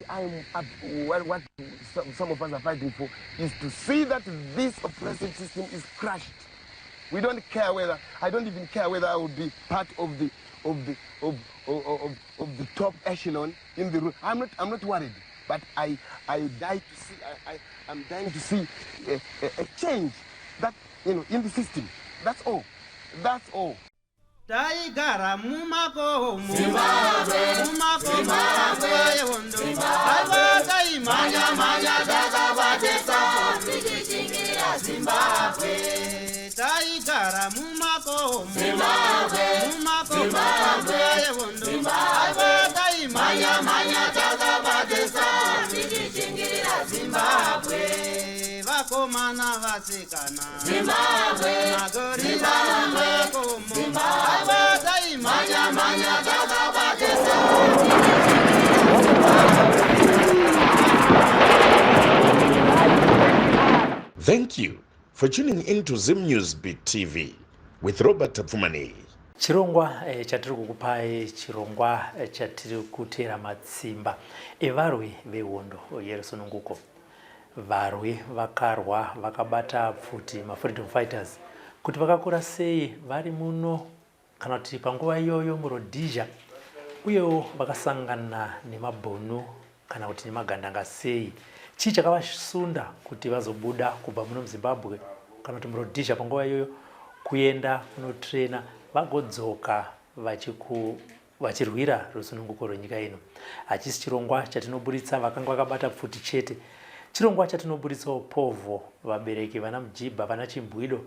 what some of us are fighting for is to see that this oppressive system is crushed. We don't care whether, I don't even care whether I would be part of the top echelon in the room. I'm not worried, but I'm dying to see a change that, in the system. That's all. That's all. Taigara mumako Zimbabwe yondo Alwaka imanya dakabatesa Tikichingira Zimbabwe Taigara mumako Zimbabwe yondo Alwaka imanya dakabatesa Tikichingira Zimbabwe Vakomana vasikana Zimbabwe Magorila makomo Thank you for tuning into Zim News Beat TV with Robert Tafumani. Chirongwa chatiri kukupai chirongwa chatiri kutera matsimba evarwi vehondo yerusununguko. Varwi vakarwa vakabata pfuti freedom fighters kuti vakakura sei vari muno kana kuti panguva iyoyo muRhodesia uyewo vakasangana nemabhonu kana kuti nemagandanga sei. Chii chakavasunda kuti vazobuda kubva muno muZimbabwe kana kuti muRhodesia panguva iyoyo kuenda kunotrena vagodzoka vachirwira rusununguko rwenyika ino. Hachisi chirongwa chatinoburitsa vakanga vakabata pfuti chete, chirongwa chatinoburitsawo povho, vabereki vana Mujibha, vana Chimbwido,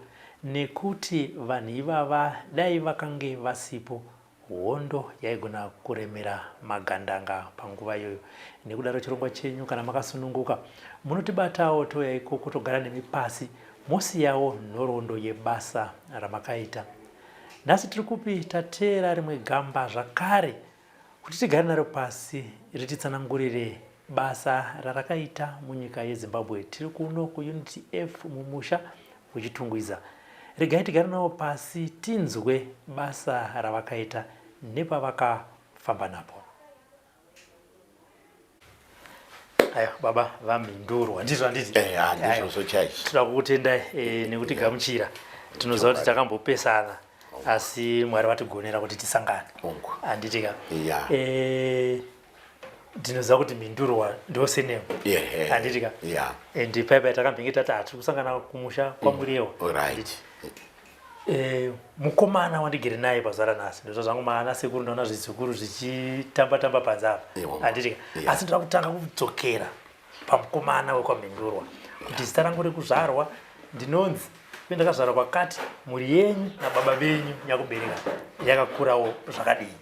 nekuti vanhu ivava dai vakange vasipo hondo yaigona kuremera magandanga panguva iyoyo. Nekudaro chirongwa chenyu kana makasununguka munotibatawo toya ikoko togara nemi pasi mosiyawo nhoroondo yebasa ramakaita. Nhasi tiri kupi tateera rimwe gamba zvakare kuti tigare naro pasi rititsanangurire basa rarakaita munyika yeZimbabwe. Tiri kuno kuUnity F mumusha kuChitungwiza. Regai tigare navo pasi tinzwe basa ravakaita nepavakafamba napo. Ayo baba vamindurwa ndizvo handiti? Ndizvo chaizvo. Tinoda kukutendai nekuti gamuchira. Tinoziva kuti takambopesana asi Mwari vatigonera kuti tisangane. Handitika. Ndinoziva kuti Mindurwa ndio senemo. Handitika. Ndipaipai takambenge tatatu kusangana kumusha kwamuriwo. Mukomana wandigere naye pazara nhasi ndozva zvangu maana sekuru ndaona zvizukuru zvichitamba panze apa. Handitika. Asi ndoda kutanga kudzokera pamukomana wekwaMindurwa kuti zita rangu rekuzvarwa ndinonzi ndakazvarwa pakati mhuri yenyu nababa venyu nyakubereka yakakurawo zvakadini.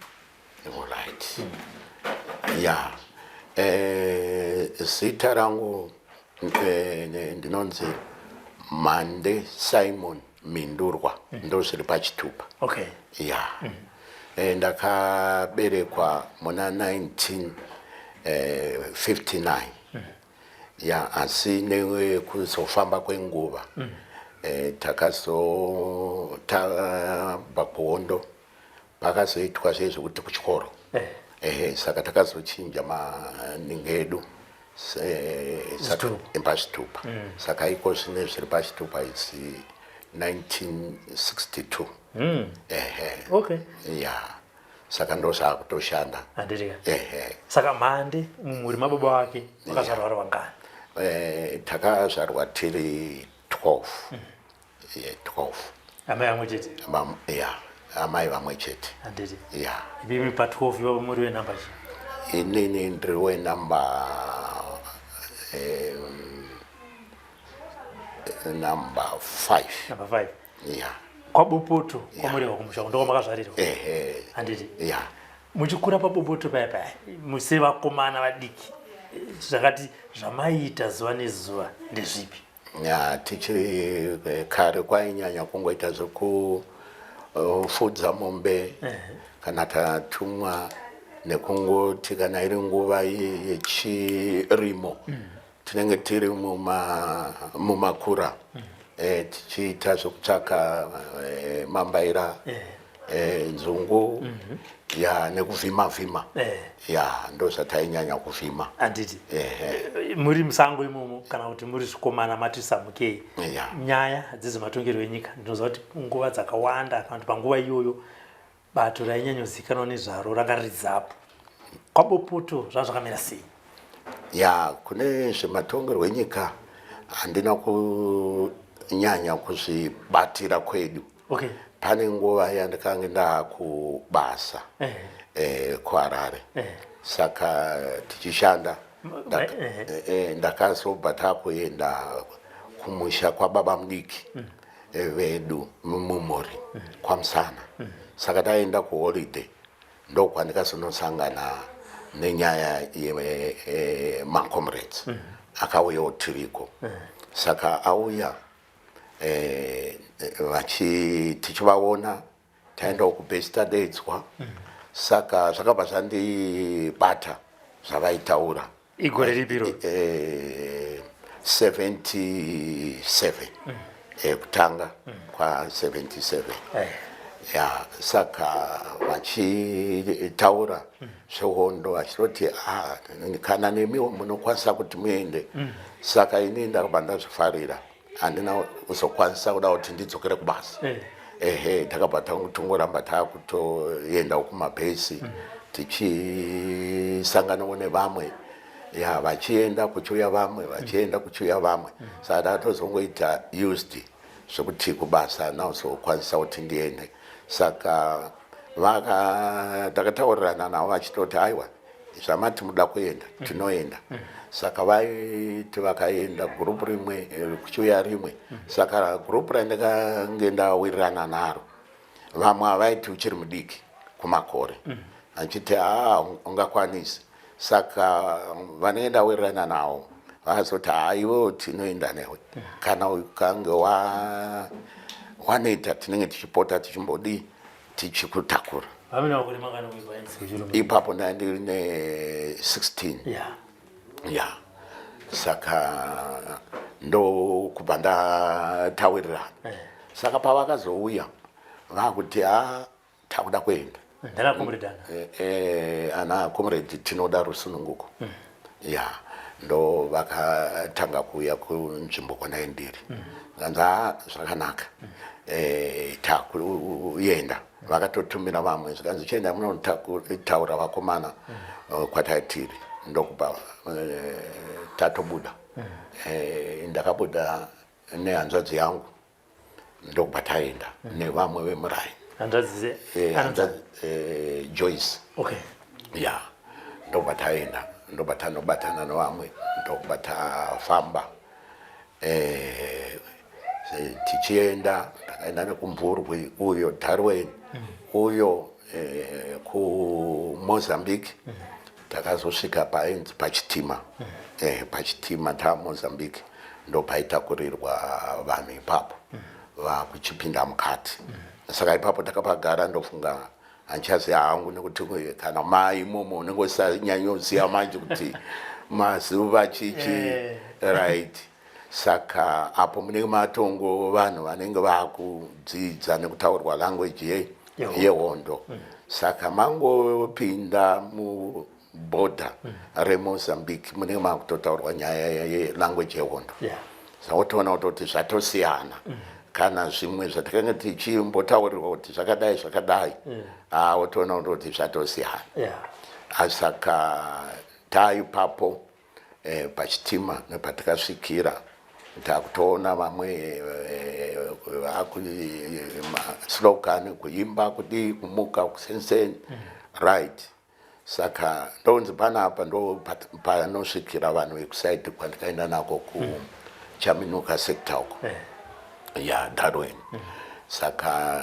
Zita rangu ndinonzi Mande Simon Mindurwa, ndo zviri pachitupa. Ndakaberekwa muna 1959. Asi nekuzofamba kwenguva takazotamba kuhondo pakazoitwa zvezvekuti kuchikoro. Saka takazochinja maningi edu pachitupa. Saka iko zvine zviri pachitupa idzi 1962. Saka ndo zvakutoshanda. Saka Mande mumhuri mababa wake vakazvarwa vari vangani? Takazvarwa tiri 12. 12. Amai vamwe chete? Amai vamwe chete. Imi pa12 ivo muri wenamba chii? Inini ndiri wenamba number 5. Number 5. KwaBopoto kwamuriwa kumusha ndo kwamakazvarirwa. Handiti? Muchikura paBopoto paya muse vakomana vadiki zvakati zvamaita zuva nezuva ndezvipi? Tichiri kare kwainyanya kungoita zvekufudza mombe kana tatumwa nekungoti kana iri nguva yechirimo tinenge tiri mumakura tichiita zvokutsvaka mambaira nzungu ya nekuvhima ya ndo zvatainyanya kuvhima anditi muri musango imomo kana kuti muri zvikomana mati samukei nyaya dzezvematongerwo enyika ndinoziva kuti nguva dzakawanda kana kuti panguva iyoyo bato rainyanyozikanwa nezvaro ranga riri ZAPU. Kwaboputo zvazvakamira sei? ya kune zvematongerwo enyika handina kunyanya kuzvibatira kwedu. Pane nguva yandikanga ndakubasa kuHarare saka tichishanda ndakazobva takuenda kumusha kwababa mudiki vedu mumuri kwaMusana saka taenda kuholiday ndokwandizonosangana nenyaya yemacomrades akauyawo tiriko saka auya tichivaona taendawo kubestadedzwa saka zvakabva zvandibata zvavaitaura igore ripiro 77 kutanga kwa77 ya saka vachitaura zvehondo vachitoti kana nemiwo munokwanisa kuti muende saka ini ndakabva ndazvifarira handina kuzokwanisa kuda kuti ndidzokere kubasa takabva tongoramba takutoendawo kumabhesi tichisanganawo nevamwe ya vachienda kuchiuya vamwe vachienda kuchiuya vamwe saka takatozongoita used zvekuti kubasa nauzokwanisa kuti ndiende saka takataurirana navo vachitoti aiwa zvamati muda kuenda tinoenda saka vaiti vakaenda gurupu rimwe kuchiuya rimwe saka gurupu randikange ndawirirana naro vamwe havaiti uchiri mudiki kumakore achiti ungakwanisi saka vanenge ndawirirana navo vakazoti iwewo tinoenda newe kana ukange waneta tinenge tichipota tichimbodi tichikutakura ipapo ndandine 16 ya saka ndokubva ndatawirirana saka pavakazouya vakuti takuda kuenda ana comrade tinoda rusununguko ya ndo vakatanga kuuya kunzvimbo kwanaendiri nganza zvakanaka takuenda vakatotumira vamwe zvikanzi chienda munotaura vakomana kwataitiri ndokubva tatobuda ndakabuda nehanzvadzi yangu ndokubva taenda nevamwe vemurai Joyce ya ndokubva taenda ndobva tanobatana nevamwe ndokubva tafamba tichienda takaenda nekumvurwi uyo Darwin uyo kuMozambique takazosvika paenzi pachitima pachitima taMozambique ndopaitakurirwa vanhu ipapo vakuchipinda mukati saka ipapo takapagara ndofunga handichaziva hangu nekuti kana mai imomo unenge usanyanyoziva manje kuti mazuva chichi right saka apo munenge matongo vanhu vanenge vakudzidza nekutaurwa language yehondo saka mangopinda mubhodha reMozambique munenge makutotaurwa nyaya yelanguage yehondo zvaotoona kuti zvatosiyana kana zvimwe zvatakanga tichimbotaurirwa kuti zvakadai zvakadai otoona kuti zvatosiyana saka taipapo pachitima nepatakasvikira takutoona vamwe slogan kuimba kudi kumuka kusenseni right saka ndonzi panapa ndo panosvikira vanhu vekusaiti kwandikaenda nako kuchaminuka sector uko ya Darwin saka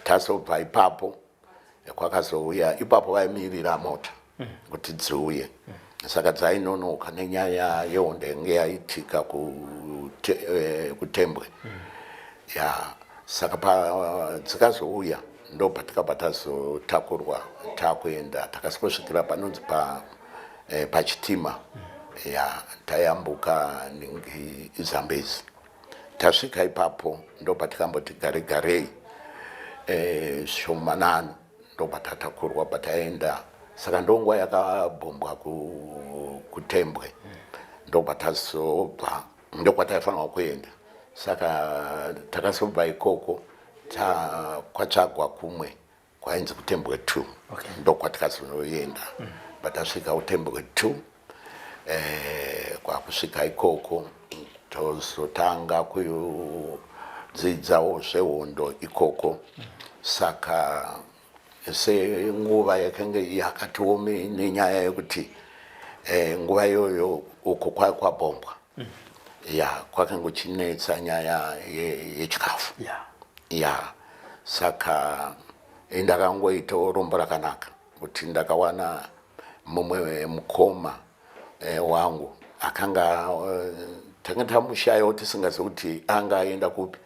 tazobva ipapo kwakazouya ipapo vaimirira mota kuti dziuye saka dzainonoka nenyaya yehondo yange yaitika kuTembwe ya saka dzikazouya ndo patikabva tazotakurwa takuenda takasvika panonzi pachitima ya tayambuka Zambezi tasvika ipapo ndo patikamboti garei shomanani ndobva tatakurwa pataenda saka ndonguva yakabhombwa kutembwe ndobva tazobva ndokwataifanirwa kuenda saka takazobva ikoko kwatsvagwa kumwe kwainzi kutembwe 2 ndokwatikazoenda patasvika kutembwe 2 kwakusvika ikoko tozotanga kudzidzawo zvehondo ikoko saka senguva yakanga yakatiome nenyaya yekuti nguva iyoyo uko kwakabhombwa ya kwakanga kuchinetsa nyaya yechikafu ya saka ndakangoitawo rombo rakanaka kuti ndakawana mumwe mukoma wangu akanga tanga tamushayawo tisingazivi kuti anga aenda kupi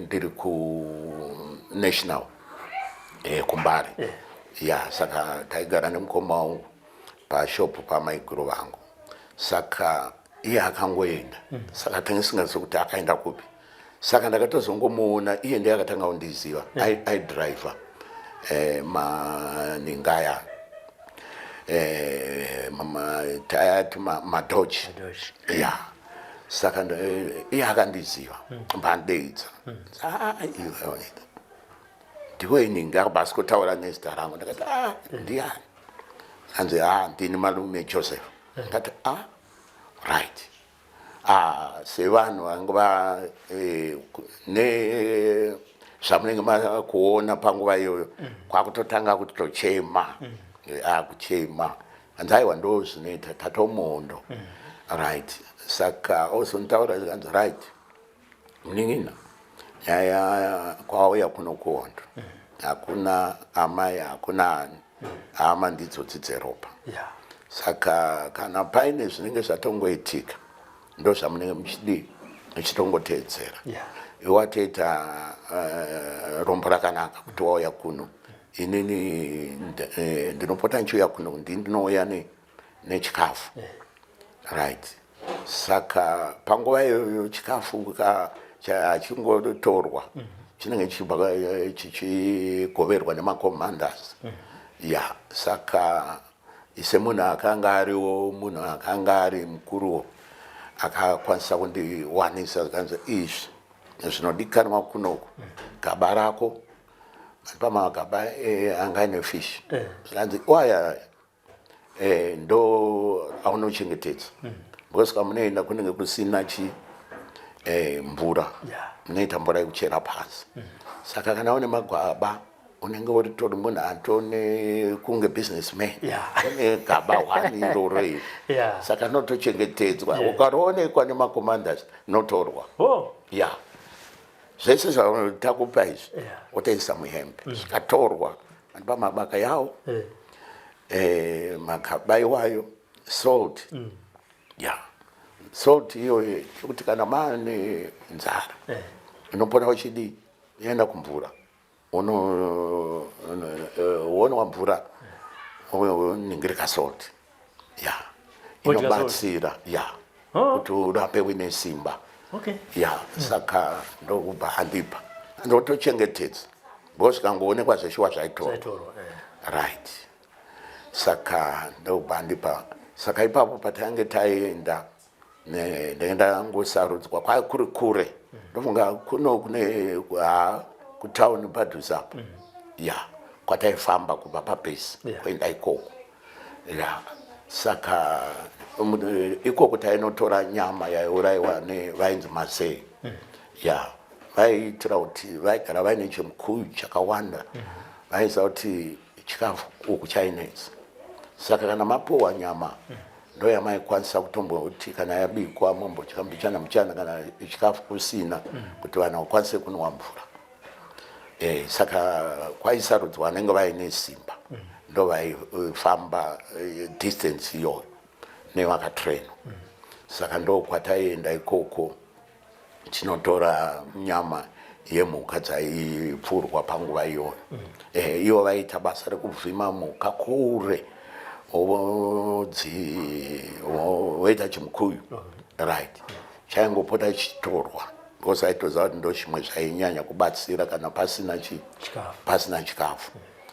ndiri kunational kumbare ya saka taigara nemukoma wangu pashopu pamaiguru vangu saka iye akangoenda saka tanga tisingazivi kuti akaenda kupi saka ndakatozongomuona iye ndiye akatanga kundiziva aidhiraivha maningaya tayati madoji ya saka iye akandiziva mbandeidza ndiwe ininga basi kutaura nezita rangu ndakati ndiani anzi ndini malume Joseph ndakati right sevanhu vanguva zvamunenge makuona panguva iyoyo kwakutotanga kutochema kuchema anzi aiwa ndo zvinoita tatomondo right saka ozontaura zikanzi right munin'ina nyaya kwauya kuno kuhondo hakuna amai hakuna ani ama ndidzo dzidzeropa saka kana paine zvinenge zvatongoitika ndo zvamunenge muchitongoteedzera iwatoita rombo rakanaka kuti wauya kuno inini ndinopota ndichiuya kuno ndinouya nechikafu right saka panguva iyoyo chikafu chingotorwa chinenge chichigoverwa nemacommanders ya saka semunhu akanga ariwo munhu akanga ari mukuruwo akakwanisa kundiwanisa zikanzi izvi zvinodikanwa kunoku gaba rako pamagaba anga ine fish zvikanzi waya ndo aunochengetedza because munoenda kunenge kusina mvura munoita mvura yekuchera pasi saka kana une magaba unenge uritori munhu atone kunge businessman une gaba 1 iroro iri saka notochengetedzwa ukaroonekwa nemacommanders notorwa ya zvese zvatakupa izvi wotaisa muhembe zvikatorwa pamabaka yawo magaba iwayo salt ya salt iyoyo kuti kana maane nzara unopona uchidi unoenda kumvura unoonwa mvura uningirika salt ya inobatsira ya kuti urape uine simba ya saka ndokubva handipa ndotochengetedza because zvikangoonekwa zveshuwa zvaitorwa right saka ndokubva handipa saka ipapo patainge taenda ndaenda ngosarudzwa kwai kuri kure ndofunga kuno kune kutauni padhuzapo ya kwataifamba kubva pabhesi kuenda ikoko ya saka ikoko tainotora nyama yaiurayiwa nevainzi masei ya vaiitira kuti vaigara vaine chimukuyu chakawanda vaiziva kuti chikafu uku chainetsa saka kana mapuhwa nyama ndo yamaikwanisa kutomboti kana yabikwa mombodya mbichana muchana kana chikafu kusina kuti vanhu vakwanise kunwa mvura saka kwaisarudzwa vanenge vaine simba ndo vaifamba distance iyoyo nevakatrainwa saka ndo kwataienda ikoko tinotora nyama yemhuka dzaipfurwa panguva iyoyo ivo vaiita basa rekuvhima mhuka kure woita chimukuyu right chaingopota chichitorwa because aitoziva kuti ndo chimwe zvainyanya kubatsira kana pasina chikafu.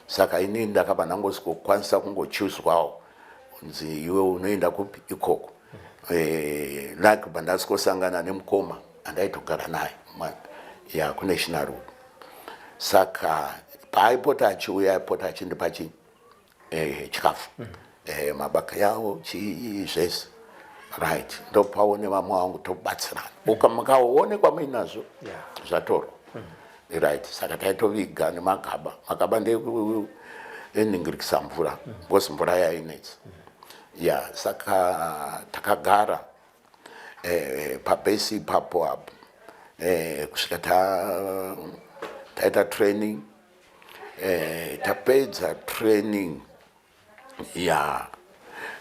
Saka ini ndakabva ndangozokwanisa kungochuzwawo kunzi iwe unoenda kupi ikoko. Ndakabva ndasangana nemukoma andaitogara naye kuNational Road. Saka paaipota achiuya aipota achindipa chikafu mabaka yawo chii zvese, right, ndopaone vamwe vangu tobatsirana mukaonekwa muinazvo zvatorwa, right. Saka taitoviga nemagaba ndekuningirikisa mvura because mvura yainetsa. Saka takagara pabase ipapo apo kusvika taita training, tapedza training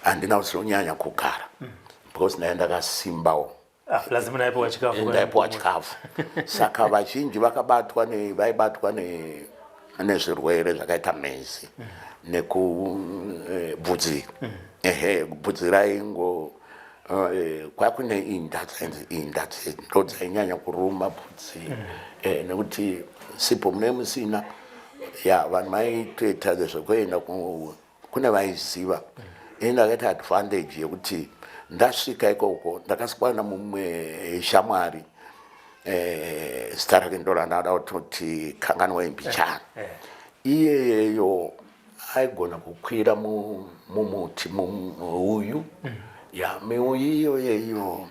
handina kuzonyanya kugara because naye ndakasimbawo ndaipiwa chikafu. Saka vazhinji vaibatwa nezvirwere zvakaita mhezi nekubvudzira. Kubvudzira ingo kwakune inda ndo dzainyanya kuruma bvudzi nekuti sipo mune musina vanhu vaitoita zvekuenda kune vaiziva. Ini ndakaita advantage yekuti ndasvika ikoko ndakasangana mumwe shamwari zita rake ndo randada kutoti Kanganwa Mbichana. Iyeyo aigona kukwira mumuti uyu miuyu iyoyo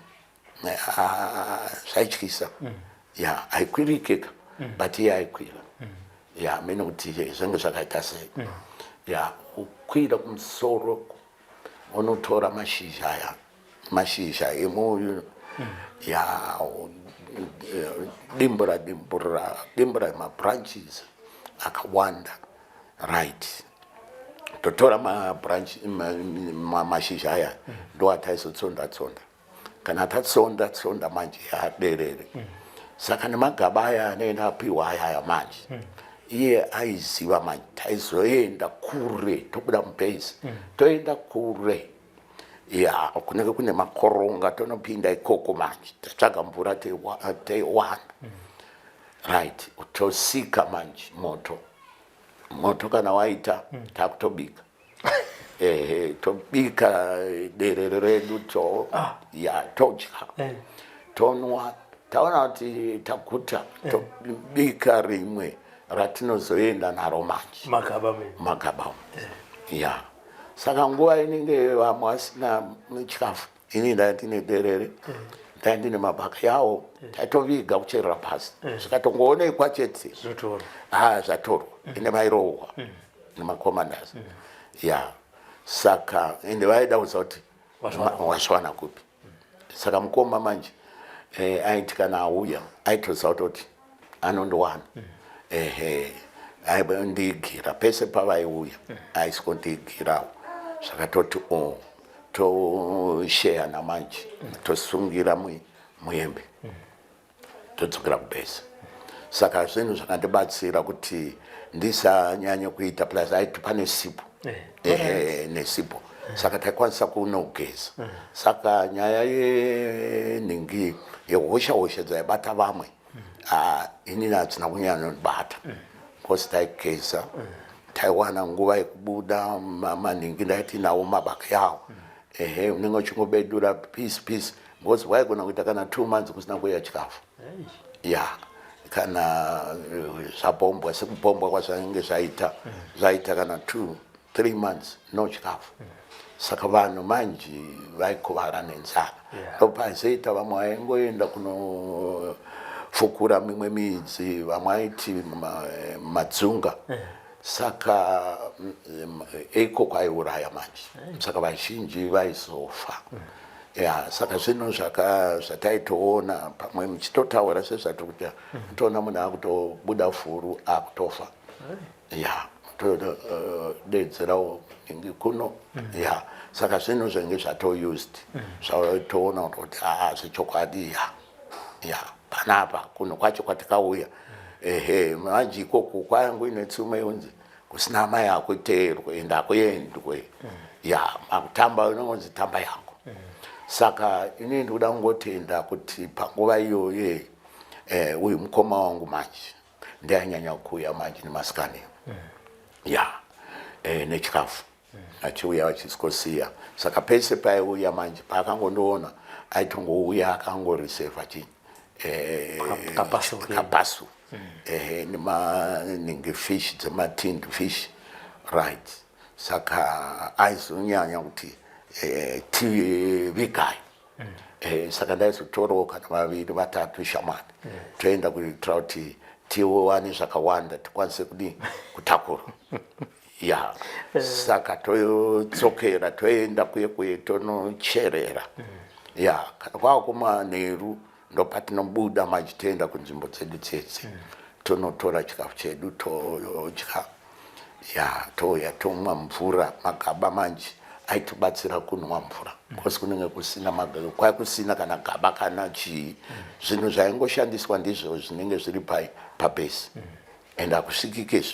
zvaityisa haikwirikika but iye aikwira mene kuti zvinge zvakaita sei kukwira kumusoro unotora mashizha emuyu dimbura mabranches akawanda, right. Totora mashizha aya ndo ataizotsonda kana tatsonda manje yaderere. Saka nemagaba aya anenge apiwa aya manje iye aiziva manje taizoenda kure, tobuda mubase toenda kure kunenge kune makoronga tonopinda ikoko manje tatsvaga mvura teiwana, right. Tosika manje moto kana waita takutobika tobika derere redu todya tonwa, taona kuti taguta tobika rimwe ratinozoenda naro manje magaba. Saka nguva inenge vamwe vasina chikafu, ini ndaitine derere ndaitine mabaka yawo taitoviga kucherera pasi zvikatongoonekwa chete zvatorwa ine vairohwa nemacommanders. Saka ende vaida kuziva kuti waswana kupi. Saka mukoma manje aiti kana auya aitoziva kuti anondowana ndigira pese pavaiuya aisikondigirawo. Zvakatoti toshare namanje tosungira muyembe todzokera kubase. Saka zvinhu zvakandibatsira kuti ndisanyanye kuita plus aiti pane sipo nesipo. Saka taikwanisa kunogeza. Saka nyaya yeningi yehosha dzaibata vamwe inini hadzina kunyanya kundibata because taigeza taiwana nguva yekubuda maningi ndaiti nawo mabaka yawo unenge uchingobedura piece because waigona kuita kana 2 months kusina kuya chikafu. Kana zvabombwa sekubombwa kwazvainge zvaita kana 2-3 months no chikafu. Saka vanhu manje vaikuvara nenzara. Ndopazoita vamwe vaingoenda kunofukura mimwe midzi, vamwe vaiti madzunga. Saka iko kwaiuraya manje. Saka vazhinji vaizofa. Saka zvinhu zvataitoona pamwe muchitotaura sezvatikuita toona munhu akutobuda furu akutofa. Todedzerawo ingi kuno. Saka zvinhu zvinenge zvatoused zvatoona kuti zvechokwadi panapa kuno kwacho kwatikauya manje ikoko kwayanguine tsume yonzi kusina mai akuteerwe ende akuendwe makutamba unongonzi tamba yangu. Saka ini ndikuda kungotenda kuti panguva iyoyo uyu mukoma wangu manje ndiyanyanya kuuya manje nemasikani ya nechikafu achiuya achisikosiya saka pese paiuya manje paakangondiona aitongouya akangorisevha chii kapasu nemaningi fish dzematinned fish right saka aizonyanya kuti tivigai saka ndaizotorawo kana vaviri vatatu shamani toenda kuitira kuti tiwane zvakawanda tikwanise kudi kutakura ya saka todzokera toenda kuye tonocherera ya kana kwakumanheru ndopatinobuda manje toenda kunzvimbo dzedu dzedze tonotora chikafu chedu todya ya touya tomwa mvura magaba manje aitibatsira kunwa mvura because kunenge kusina magaba kwai kusina kana gaba kana chii zvinhu zvaingoshandiswa ndizvo zvinenge zviri papesi ende akusvikike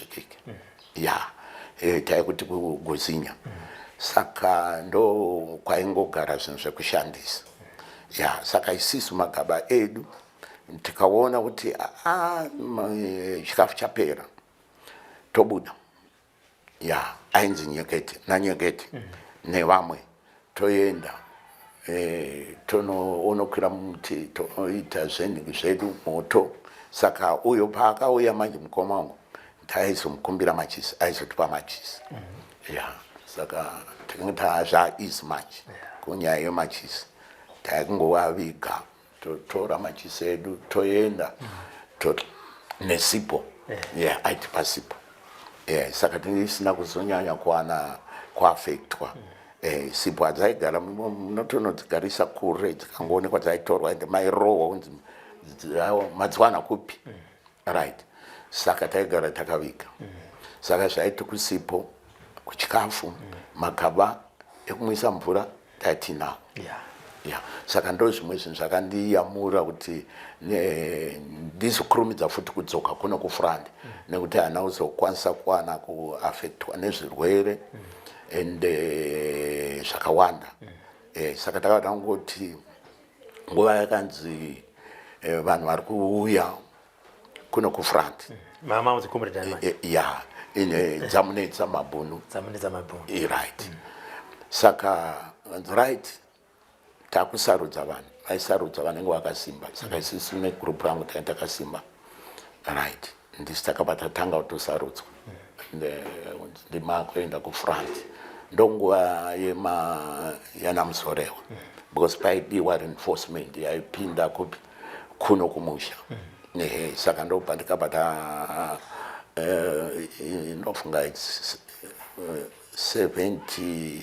ya taikuti kugozinya saka ndo kwaingogara zvinhu zvekushandisa ya saka isisu magaba edu tikaona kuti chikafu chapera tobuda ya ainzi nyekete nanyekete nevamwe toenda tonokwira muti tonoita zvenhingi zvedu moto saka uyo paakauya manje mukoma wangu taizomukumbira machisi aizotipa machisi ya saka tinenge zvaizi manje kunyaya yemachisi taikungovaviga totora machisi edu toenda nesipo aitipa sipo saka tisina kuzonyanya kuwana kuafektwa sipo adzaigara munotonodzigarisa kure dzikangoonekwa dzaitorwa ende mairohwa kunzi madziwana kupi right saka taigara takaviga saka zvaiti kusipo kuchikafu magaba ekumwisa mvura taitinawo saka ndo zvimwe zvinhu zvakandiyamura kuti ndizokurumidza futi kudzoka kuno kufrandi nekuti hana uzokwanisa kuwana kuafektwa nezvirwere ende zvakawanda saka takatangoti nguva yakanzi vanhu vari kuuya kuno kufrandi ya dzamunetsa mabhunu right saka right takusarudza vanhu vaisarudza vanenge vakasimba saka isusu negrupu rangu taita takasimba right ndisi takabva tatanga kutosarudzwa ndimakuenda kufront ndonguva yanamusorewa because paidiwa reinforcement yaipinda kupi kuno kumusha saka ndobva ndikabva inofunga 70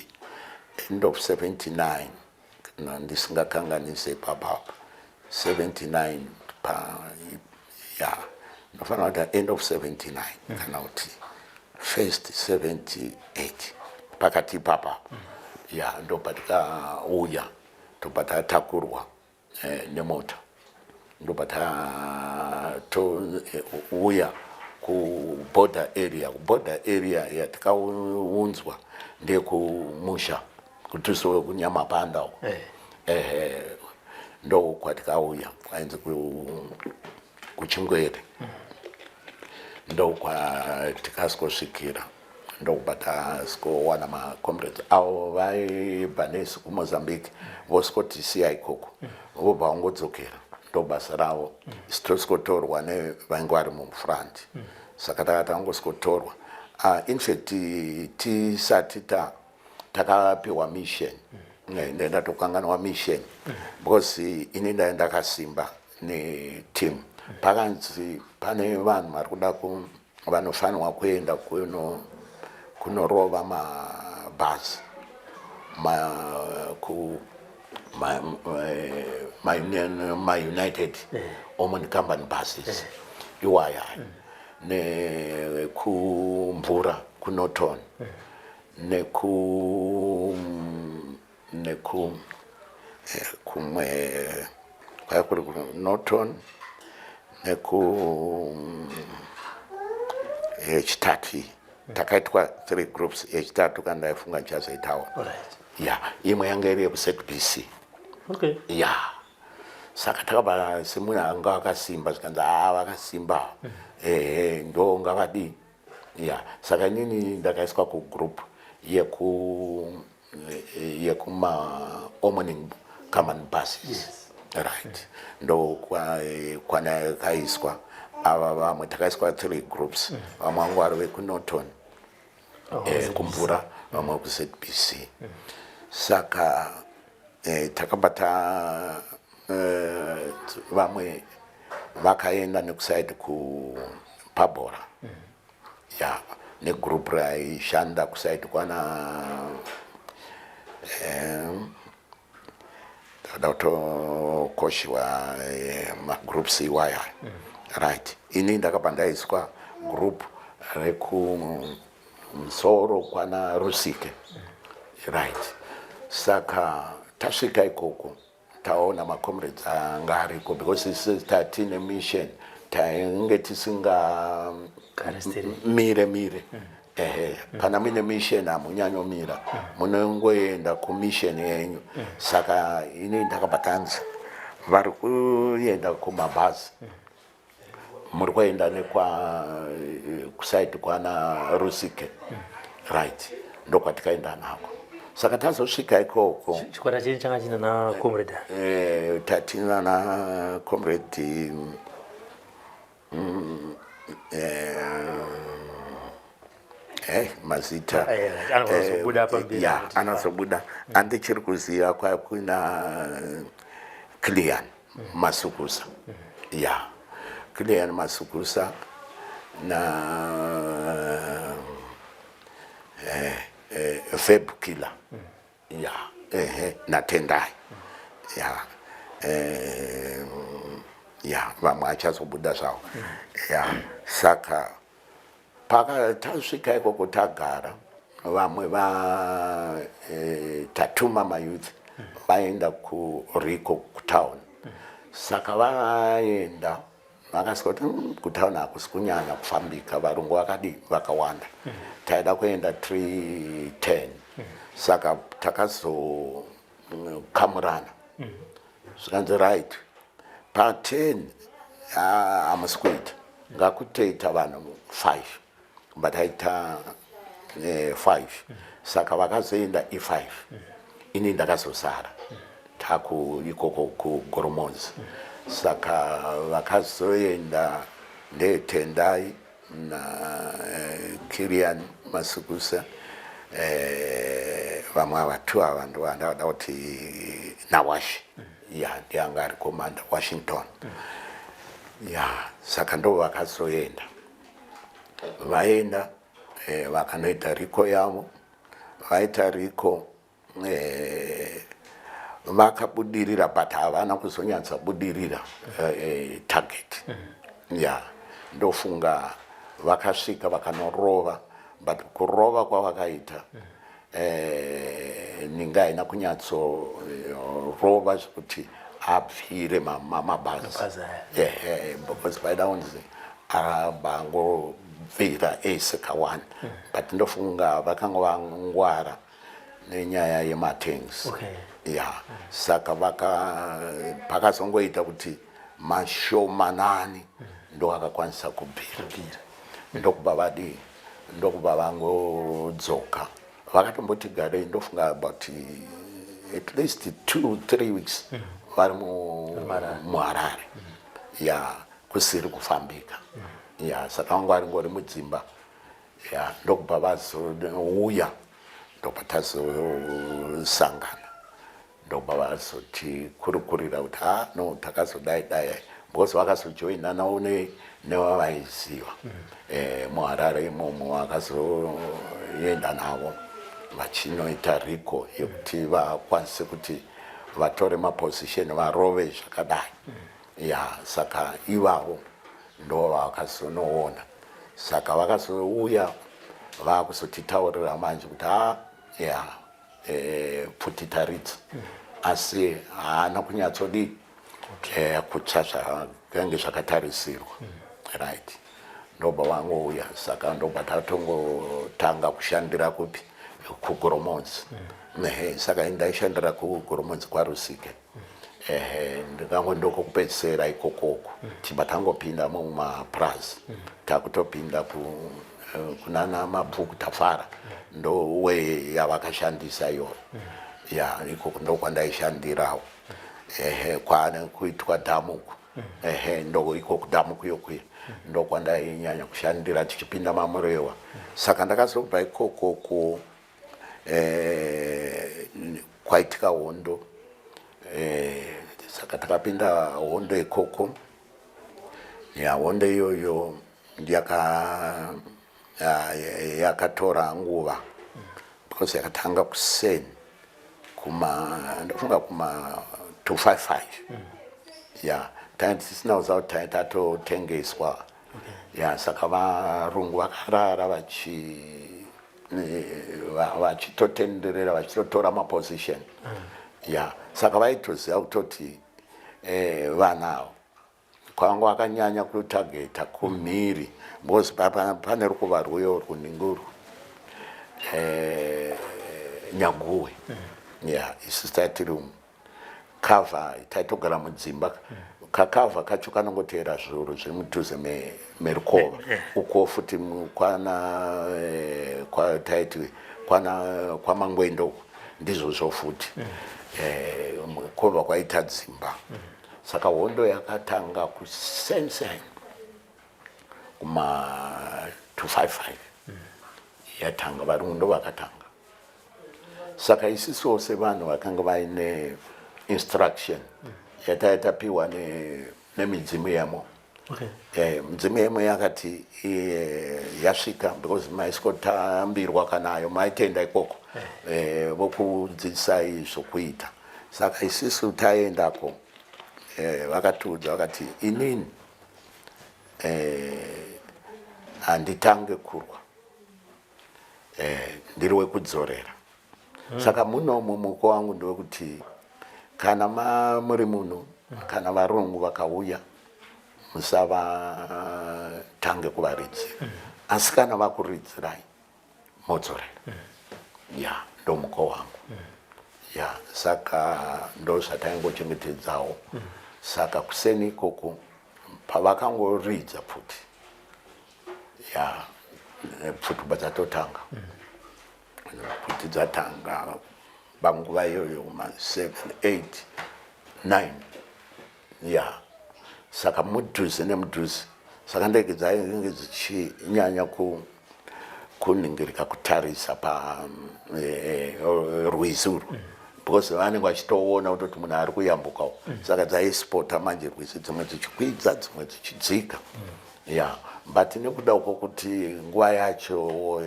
end of 79 ndisingakanganise papapa 79 ya ndofanira kuti end of 79 kana kuti first 78 pakati papapa ya ndobva tikauya tobva tatakurwa nemota ndobva tauya kuborder area yatikaunzwa ndekumusha kutusowe kunyamapanda ndo kwatikauya kwainzi kuchingwere ndo kwatikasvikira ndokubva tasikowana macomrades avo vaibva nesi kumozambique vosikotisiyai ikoko vobva vangodzokera ndo basa ravo sitosikotorwa nevainge vari mufront saka takatangosikotorwa in fact tisati takapiwa mission ndaenda tokanganwa mission because ini ndaenda kasimba neteam pakanzi pane vanhu vari kuda vanofanirwa kuenda kunorova mabhazi ma-United Oman Company buses iwaya nekumvura kuNorton kumwe kwakuri kuNorton yechitatu takaitwa 3 groups yechitatu kana ndaifunga ndichazoitawo ya imwe yanga iri yeku-ZBC ya saka takabva semunhu anga akasimba zvikanzi vakasimba ndo ngavadi ya saka inini ndakaiswa kugroup yekuma omoning common buses right ndo kwana kaiswa ava vamwe takaiswa 3 groups vamwe vangu vari vekuNorton kuMvura vamwe kuZBC saka takabata vamwe vakaenda nekusaidi kuPabhora ya negroup raishanda kusaidi kwana kutokoshiwa magroups iwaya right ini ndakabva ndaiswa group rekumusoro kwana Rusike right saka tasvika ikoko taona macomrades anga ariko because isi tatine mission tainge tisinga mire pana mine mission hamunyanyomira munongoenda kumission yenyu saka ini ndakabatanza vari kuenda kumabhazi muri kuenda kusaiti kwana Rusike right ndokwatikaenda nako saka tazosvika ikoko chikwata chini changa china na comrade tatina na comrade mazita anazobuda andichiri kuziva kwakuna Clean Masukusa ya Clean Masukusa na Feb Killer ya na Tendai ya vamwe achazobuda zvavo ya saka paka tasvika ikoko tagara vamwe tatuma mayouth vaenda kuRico kutown saka vaenda vakasika kuti kutown hakusi kunyanya kufambika varungu vakawanda taida kuenda 3:10 saka takazokamurana zvikanzi right pa10 hamusi kuita ngakutoita vanhu 5 but aita 5 saka vakazoenda i5 ini ndakazosara taku ikoko kuGoromonzi saka vakazoenda ndeTendai na Clean Masukusa vamwe vatu ava ndo vandavada kuti nawashi ya ndianga ari komanda Washington ya saka ndo vakazoenda vaenda vakanoita Rico yavo vaita Rico vakabudirira but havana kuzonyatsa budirira target ya ndofunga vakasvika vakanorova but kurova kwavakaita ninga haina kunyatso rova zvekuti abvire mabhazi because vaida kunzi abangobvira ese kawani but ndofunga vakanga vangwara nenyaya yematanks ya saka pakazongoita kuti mashomanani ndo akakwanisa kubvira ndokubva vadii ndokubva vangodzoka vakatomboti garei ndofunga about at least 2-3 weeks vari muHarare ya kusiri kufambika ya saka vangu vari ngori mudzimba ya ndokubva vazouya ndokubva tazosangana ndokubva vazoti kurukurira kuti no takazodai because vakazojoina nawo nevavaiziva muHarare imomo vakazoenda navo vachinoita Rico yekuti vakwanise kuti vatore maposition varove zvakadai ya saka ivavo ndo vakazonoona saka vakazouya vakuzotitaurira manje kuti ya putitaridza asi haana kunyatsodi kutsva zvakange zvakatarisirwa right ndobva vangouya saka ndobva tatongotanga kushandira kupi kuGoromonzi saka ndaishandira kuGoromonzi kwaRusike ndikangondoko kupedzisira ikokoko tibva tangopinda mumapurazi takutopinda kunana mabhuku tafara ndowe yavakashandisa iyoyo ya ikoko ndokwandaishandirawo kwane kuitwa dhamuku ndo ikoko dhamuku yokuya ndokwandainyanya kushandira tichipinda mamurewa saka ndakazobva ikokoko kwaitika hondo saka takapinda hondo ikoko ya hondo iyoyo yakatora nguva because yakatanga kuseni ndofunga kuma 255 ya tisina kuziva kuti tatotengeswa ya saka varungu vakarara vachitotenderera vachitotora maposition ya saka vaitoziva kutoti vanavo kwanga vakanyanya kutageta kumhiri because pane rukuva rwuyo runinguru Nyaguwe ya isu tiri kava taitogara mudzimba kakava kacho kanongotera zviuru zviri mudhuze merukova uko futi kwamangwendo ndizvo zvofuti mukova kwaita dzimba saka hondo yakatanga kusensen kuma 255 yatanga varungu ndo vakatanga saka isiso sevanhu vakanga vaine instruction yataitapiwa nemidzimu yemo midzimu yemo yakati yasvika because maisotambirwa kanayo maitenda ikoko vokudzidzisai zvokuita saka isisu taendako vakatiudza vakati inini handitange kurwa ndiri wekudzorera saka munomu muko wangu ndewekuti kana muri muno kana varungu vakauya musavatange kuvaridzira asi kana vakuridzirai modzorera ya ndo muko wangu ya saka ndo zvataingochengetedzawo saka kuseni ikoko pavakangoridza pfuti ya pfuti dzatotanga pfuti dzatanga panguva iyoyo ma 7, 8, 9 ya saka mudhuze nemudhuze saka ndege dzainge dzichinyanya kuningirika kutarisa parwizi urwu because vanenge vachitoona kutoti munhu ari kuyambukawo saka dzaispota manje rwizi dzimwe dzichikwidza dzimwe dzichidzika ya but nekuda uko kuti nguva yacho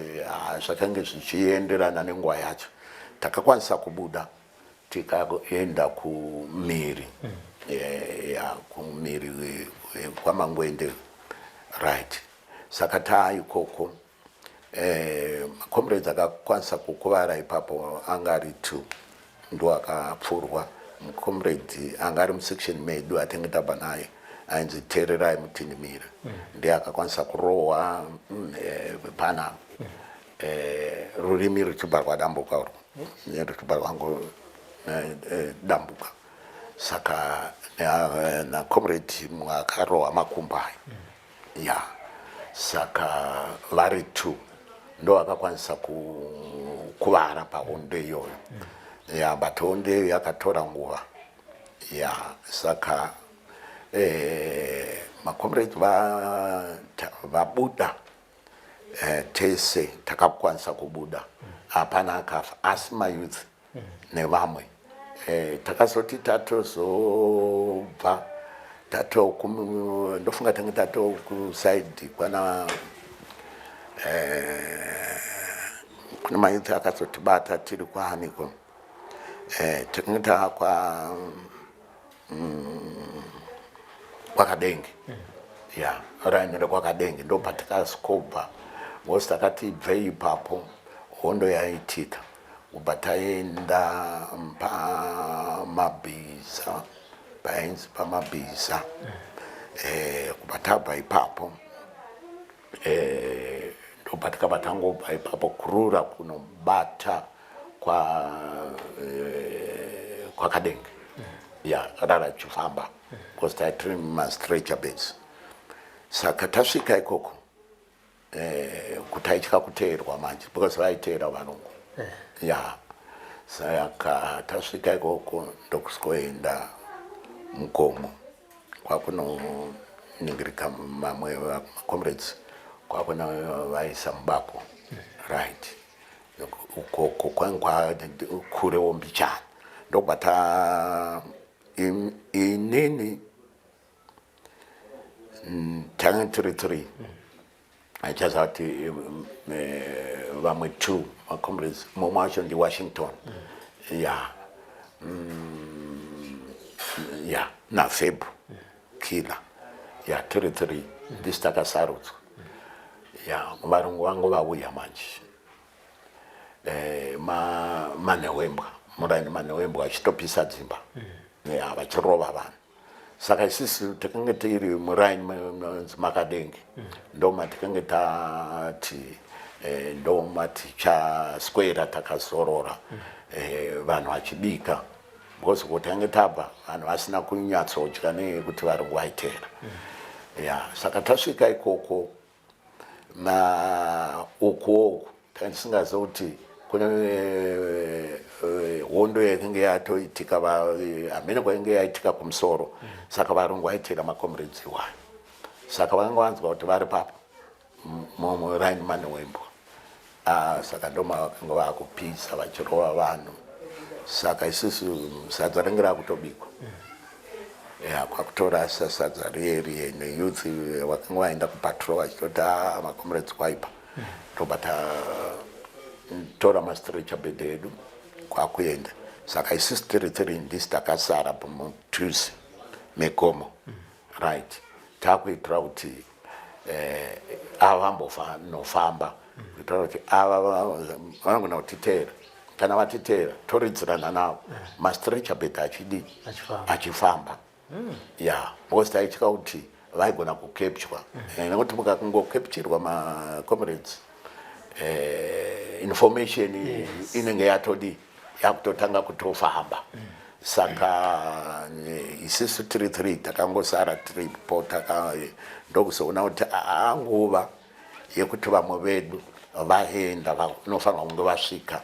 zvakange zvichienderana nenguva yacho takakwanisa kubuda tikaenda kumhiri kumhiri kwamangwende right saka taaikoko makomrades akakwanisa kukuvara ipapo anga ari 2 ndo akapfurwa mucomrade anga ari musection medu atenge tabva naye ainzi Tererai Mutinimira ndiye akakwanisa kurohwa pana rurimi ruchibva dambuka urwu ruchibva rwangu dambuka saka comrade mumwe akarohwa makumbai ya saka vari 2 ndo akakwanisa kuvara pahondo iyoyo ya but hondo iyoyo yakatora nguva ya saka macomrades vabuda tese takakwanisa kubuda hapana akafa asi mayouth nevamwe takazoti tatozobva ndofunga tange tato kusaidi kwana kuna mayouth akazotibata tiri kwaaniko tinge takwa kwakadenge ya rainere kwakadenge ndo patikazikobva ngosi takati ibvei ipapo hondo yaitika kubva taenda pamabhiza painzi pamabhiza kubva tabva ipapo ndo patikabva tangobva ipapo kurura kunobata kwakadenge ya rara chifamba because taitiri mastretcher beds saka tasvika ikoko kuti aitya kuteerwa manje because vaiteera varungu ya saka tasvika ikoko ndokusikoenda mugomo kwakunoningirika mamwe macomrades kwakuna vaisa mubako right ukoko kwanga kurewo mbichana ndobata inini tanga 33 achazati vamwe 2 macomrades mumwe wacho ndi Washington ya ya na Febu kila ya 33 ndisitakasarudzwa ya varungu vangu vauya manje manewembwa muraini manewembwa achitopisa dzimba ya vachirova vanhu saka isisi tikange tiri muraini makadengi ndoma tikange tati ndoma tichaswera takazorora vanhu vachibika because kutange tabva vanhu vasina kunyatsodya nekuti varungu vaiteera ya saka tasvika ikoko na uku tandisingaziva kuti kune hondo yakanga yatoitika hamene kwainge yaitika kumusoro saka varungu vaiteera macomrades iwayo saka vakanga vanzwa kuti vari papa muraini manewembwa saka ndoma vakanga vakupisa vachirova vanhu saka isusu sadza ringe rakutobikwa ya kwakutora sadza rieri neyouth vakanga vaenda kupatrol vachitoti macomrades kwaipa ndobata tora mastretcher bed edu kwakuenda saka isusu tiri ndisi takasara pamutuzi megomo right takuitira kuti ava vambonofamba kuitira kuti ava vanogona kutiteera kana vatiteera toridzirana navo mastretcher bed achifamba ya because taitya kuti vaigona kukepchwa nekuti mukakungokepchirwa macomrades information inenge yatodi yakutotanga kutofamba saka isusu 33 takangosara tiripo ndokuzoona kuti anguva yekuti vamwe vedu vaenda vanofanirwa kunge vasvika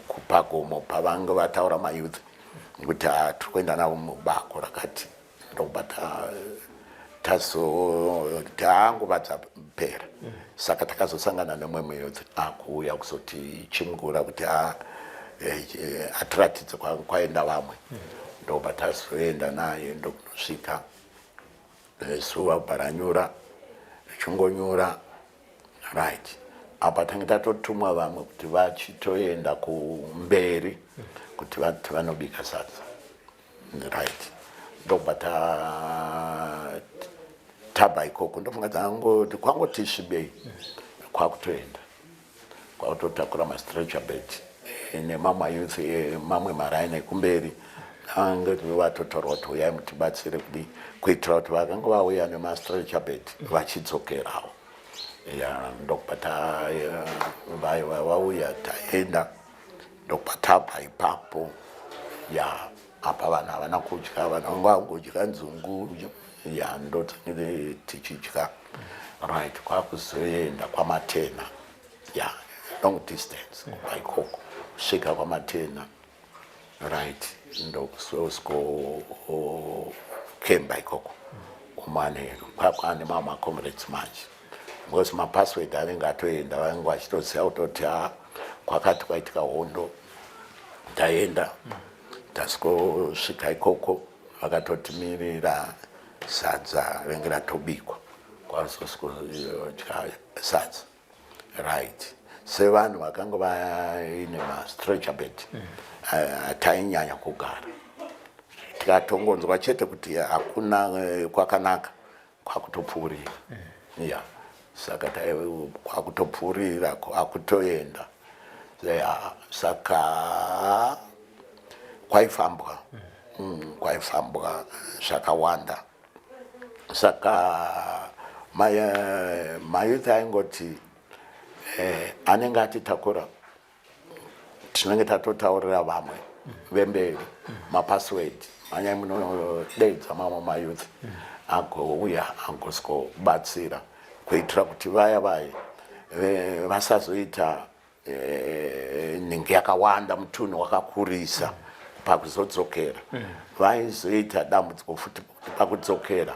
kupagomo pavange vataura mayouth kuti tiri kuenda navo mubako rakati ndobata tanguva dzapera saka takazosangana nemwe muyouth akuuya kuzoti chimugura kuti atiratidze kwaenda vamwe ndoba tazoenda naye ndokunosvika zuva baranyura richingonyura right apa tange tatotumwa vamwe kuti vachitoenda kumberi kuti vanobika sadza right ndobata taba ikoko ndofunga dzangoti kwangoti svibei kwakutoenda kwakutotakura mastretcher bed nemamwe youth mamwe maraini ekumberi ange vatotaura kuti uyai mutibatsire kudi kuitira kuti vakanga vauya nemastretcher bed vachidzokerawo ya ndokubata vauya taenda ndokubata ipapo ya apa vanhu havana kudya vanhu vanga vangodya nzungu ya ndotangire tichidya right kwakuzoenda kwamatena ya long distance kubva ikoko kusvika kwamatena right ndokusosiko kemba ikoko kumanheru kwakwane mamwe macomrades manje because mapassword anenge atoenda vange vachitoziva kutoti kwakati kwaitika hondo taenda tasikosvika ikoko vakatotimirira sadza ringe ratobikwa kwasosikodya sadza right sevanhu vakanga vaine mastretcher bed tainyanya kugara tikatongonzwa chete kuti hakuna kwakanaka kwakutopfuurira ya saka kwakutopfuurira kwakutoenda saka kwaifambwa zvakawanda saka mayouth aingoti anenge atitakura tinenge tatotaurira vamwe vemberi mapassword manya munodeedza mamwe mayouth agouya agosikobatsira kuitira kuti vaya vasazoita nenge yakawanda mutunhu wakakurisa pakuzodzokera vaizoita dambudziko futi pakudzokera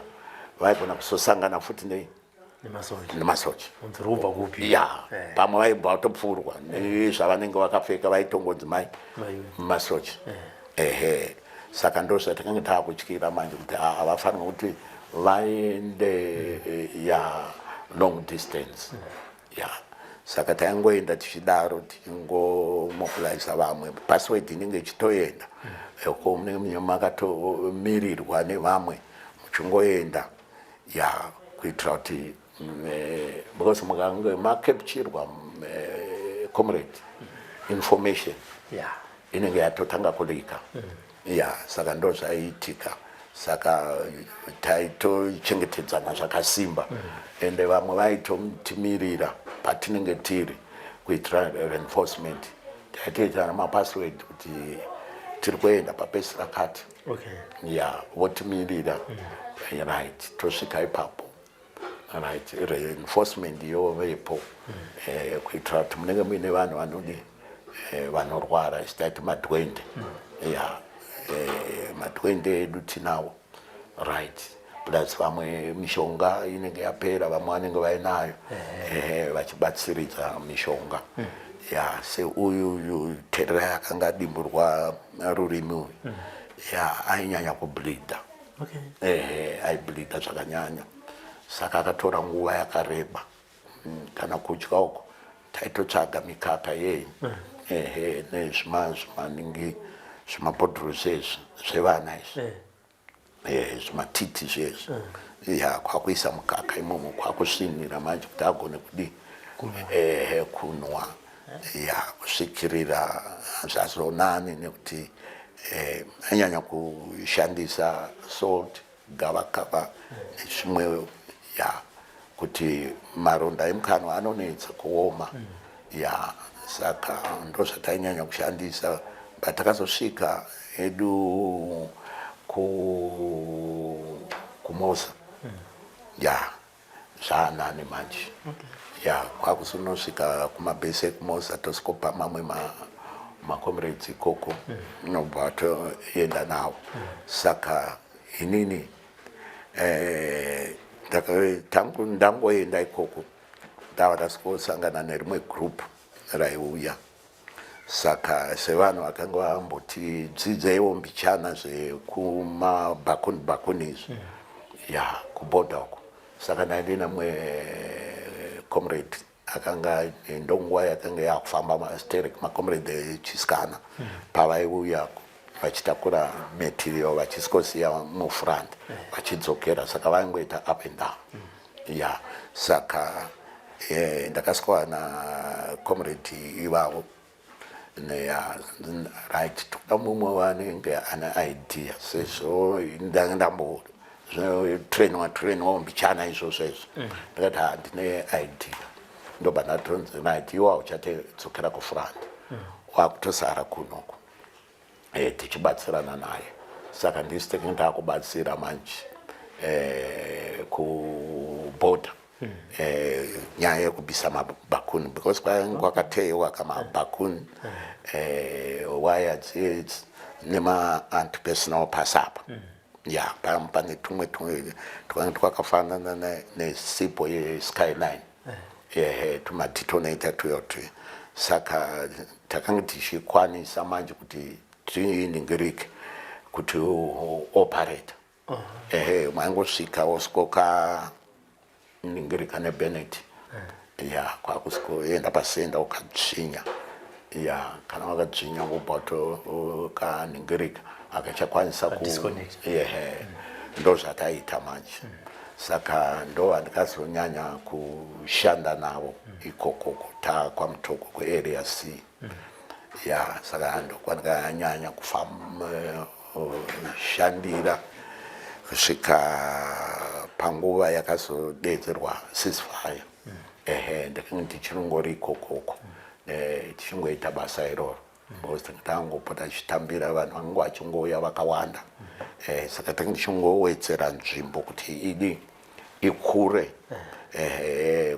vaigona kuzosangana futi nemasoja ya pamwe vaibva vatopfurwa nezvavanenge vakapfeka vaitongodzi masoja saka ndo zvatinenge taakutyira manje kuti havafanira kuti vaende long distance saka taingoenda tichidaro tichingomobiliza vamwe password inenge ichitoenda ko munenge makatomirirwa nevamwe muchingoenda kuitira kuti because mukange makapturwa comrade information inenge yatotanga kulika saka ndo zvaiitika saka taitochengetedzana zvakasimba ende vamwe vaitotimirira patinenge tiri kuitira reinforcement taitoita namapassword kuti tiri kuenda papesi rakati votimirira right tosvika ipapo right reinforcement yovepo kuitira kuti munenge muine vanhu vanorwara chitaiti madwende madwende edu tinawo right plus vamwe mishonga inenge yapera vamwe vanenge vainayo vachibatsiridza mishonga seuyu terera yakanga adimburwa rurimi uyu ainyanya kubleeda aibleeda zvakanyanya saka akatora nguva yakareba kana kudya uko taitotsvaga mikaka yenyu nezvimaningi zvimabhodhorosi ezvi zvevana izvi zvimatiti zvezvi kwakuisa mukaka imomo kwakusvinira manje kuti agone kudi kunwa kusvikirira zvazonani nekuti anyanya kushandisa salt gavakava nezvimwewo kuti maronda emukanwa anonetsa kuoma saka ndo zvatainyanya kushandisa patakazosvika edu kumosa zvaanani manje kwakuzonosvika kumabhesi ekumosa tosikopa mamwe macomrades ikoko nobva toenda nawo saka inini ndangoenda ikoko ndava ndasikosangana nerimwe group raiuya saka sevanhu vakanga vamboti dzidzaiwo mbichana zvekumabhakuni izvi kuboda uko saka ndaende namwe comrade akanga ndonguva yakanga yakufamba sterek macomrade echisikana pavaiuya vachitakura material vachisikosiya mufront vachidzokera saka vaingoita up and down saka ndakaswera nacomrade ivavo right toda mumwe vanenge ane idea sezvo ndambotrainwa mbichana izvozvo izvo ndakati handine idea ndobva ndatonzi right iwa uchatodzokera kufront wakutosara kunoko tichibatsirana naye saka ndisi tekenge ndakubatsira manje kuboda nyaya yekubvisa mabhakuni because kwakateyiwa kamabhakuni waya dzedzi nema-antipersonal pass apa pane tumwe twakanga twakafanana nesipo yeSkyline tumadetonator tuyotu saka takanga tichikwanisa manje kuti tiningirike kuti operate maingosvika wosikoka ningirika neBennett kwakusikoenda pasenda ukadzvinya kana wakadzvinya ngobvato kaningirika akachakwanisa ndo zvataita manje saka ndo handikazonyanya kushanda navo ikoko takwamutoko kwearea C saka ndokwandikanyanya kushandira kusvika panguva yakazodedzerwa ceasefire ndichingori ikokoko tichingoita basa iroro because ndangopota chitambira vanhu vangu vachingouya vakawanda saka tange ndichingowedzera nzvimbo kuti idi ikure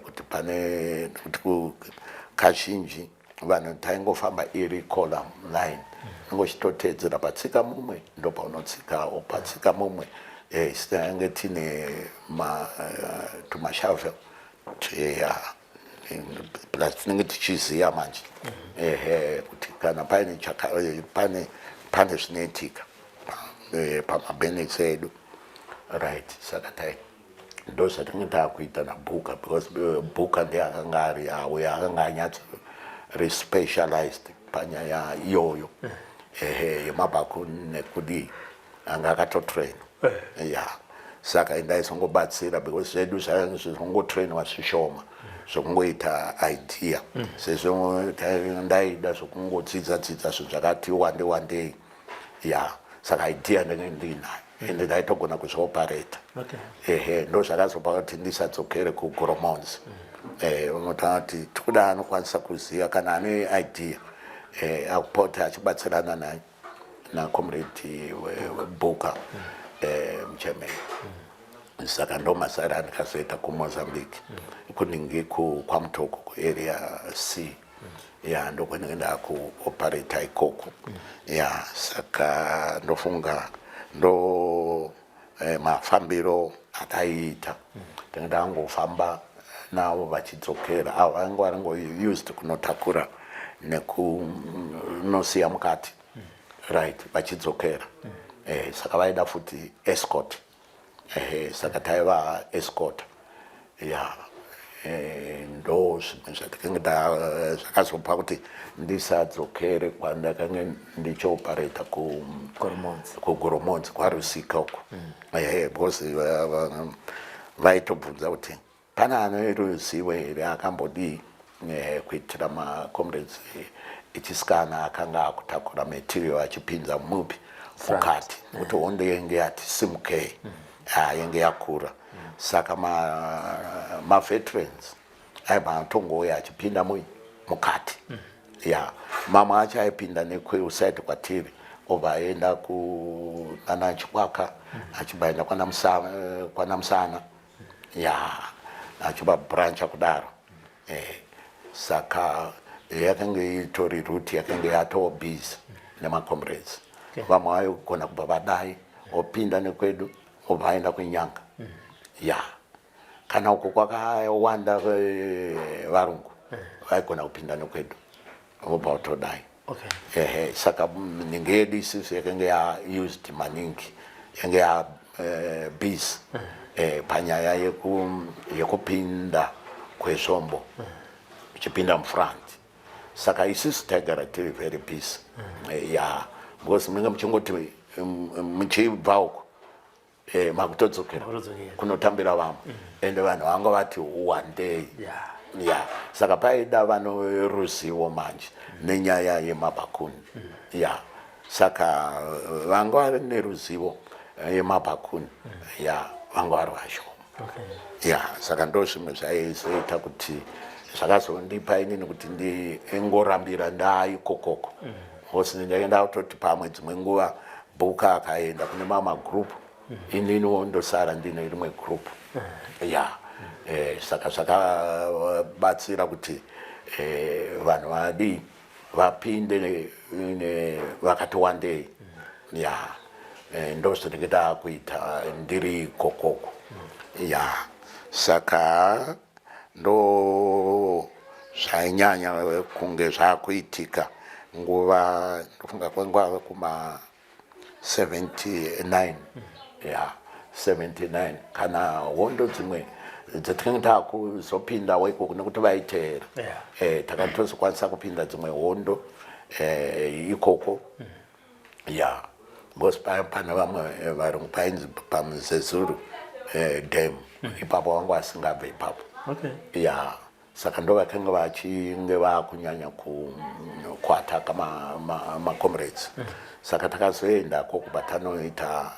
kuti pane kuti kazhinji vanhu taingofamba iri column line ngochitotedzera patsika mumwe ndo paunotsikawo patsika mumwe sitange tine tumashavel plus tinenge tichiziya manje kuti kana pane zvinoitika pamabhenix edu right saka ndo zvatinge taakuita nabhuka because bhuka ndeakanga ari awo yaakanga anyatso respecialized panyaya iyoyo yemabhakuni nekudii anga akatotrainwa saka ndaizongobatsira because zvedu zvazvizongotrainwa zvishoma zvokungoita idea sezvo ndaida zvokungodzidza zvinhu zvakati wandei saka idea ndenge ndinayo ende ndaitogona kuzvioparata ndo zvakazopa kuti ndisadzokere kuGoromonzi unotaura kuti tikuda anokwanisa kuziva kana ane idea akupota achibatsirana nacomrade webhuka mugermany saka ndo masara andikazoita kuMozambique kunenge kwaMutoko kuarea C ndokwenenge ndakuoparata ikoko saka ndofunga ndo mafambiro akaiita tange ndangofamba navo vachidzokera avo vange varingo used kunotakura nekunosiya mukati right vachidzokera saka vaida futi escort saka taiva escort ndo zvimwe zvatinenge zvakazopa kuti ndisadzokere kwandakange ndichioparata kuGoromonzi kwaRusika uko because vaitobvunza kuti pana anoruzivo here akambodii kuitira macomrades echisikana akanga akutakura material achipinza mupi mukati nokuti hondo yenge yati simukei yenge yakura saka maveterans aibva atongouya achipinda mukati mamwe acho aipinda nekweusaidi kwatiri obva aenda kunana Chikwaka achibvaenda kwanamusana achiba brancha kudaro saka yakange itori route yakange yatobhizi nemacomrades vamwe vaigona kubva vadai opinda nekwedu obva aenda kunyanga kana uko kwakawanda varungu vaigona kupinda nekwedu obva utodai saka ninge yedu isisi yakange yaused maningi yange yabhizi panyaya yekupinda kwezvombo uchipinda mufront saka isisi taigara tiri very busy because munenge muchingoti muchibva uko makutodzokera kunotambira vamwe ende vanhu vanga vati wandei saka paida vanoruzivo manje nenyaya yemabhakuni saka vanga vari neruzivo yemabhakuni vanga vari vashoma saka ndo zvimwe zvaizoita kuti zvakazondipa inini kuti ndingorambira ndaikokoko because ndaenda kutoti pamwe dzimwe nguva bhuka akaenda kune mamagroup ininiwo ndosara ndine rimwe group saka zvakabatsira kuti vanhu vadii vapinde vakati wandei ndo zvinenge taakuita ndiri kokoko saka ndo zvainyanya kunge zvakuitika nguva ndofunga kwenguva kuma 79 79 kana hondo dzimwe dzatinenge taakuzopinda waikoko nekuti vaiteera takatozokwanisa kupinda dzimwe hondo ikoko because pana vamwe varungu painzi paMuzezuru dam ipapo vangu vasingabve ipapo saka ndo vakange vachinge vakunyanya kuataka macomrades saka takazoenda koko patanoita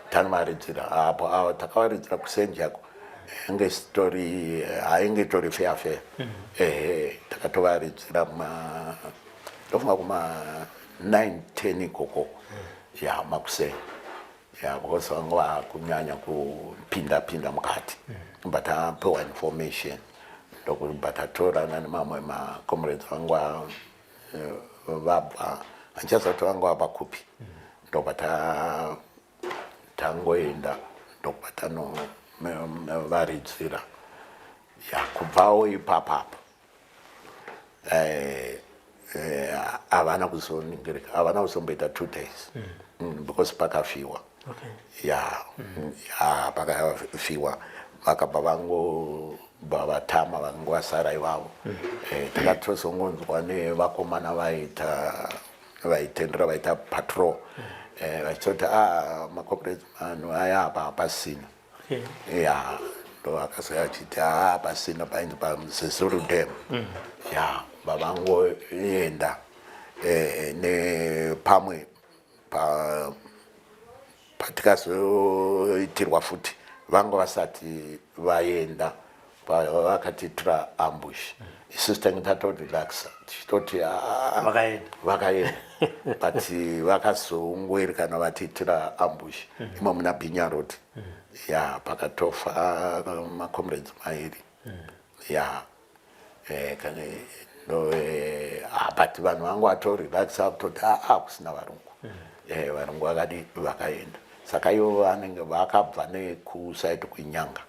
tanovaridzira apo takavaridzira kusenjako enge story hainge itori fair takatovari dzira ndofunga kuma 9-10 ikoko ya makuseni ya because wanga kunyanya kupinda mukati but apewa information but atora nani mamwe ma comrades wangwa vabva anchazati wanga vakupi ndobata tangoenda ndobata varidzira ya kubvawo ipapapo havana kuzoningirika havana kuzomboita 2 days because pakafiwa ya pakafiwa vakabva vatama vangu vasara ivavo takatozongonzwa nevakomana vaitendera vaita patrol vachitoti macomrades manu aya apa hapasina ya ndo akasaya achiti hapasina painzi pazezuru dam ya vavangoenda nepamwe patikazoitirwa futi vanga vasati vaenda vakatiitira ambush isusu tange tatorelaxa tichitoti vakaenda but vakazongwerekana vatiitira ambush imo muna Binya Road ya pakatofa macomrades mairi ya but vanhu vangu vatorelaxa kutoti kusina varungu vakadi vakaenda saka ivo vanenge vakabva nekusaiti kwenyanga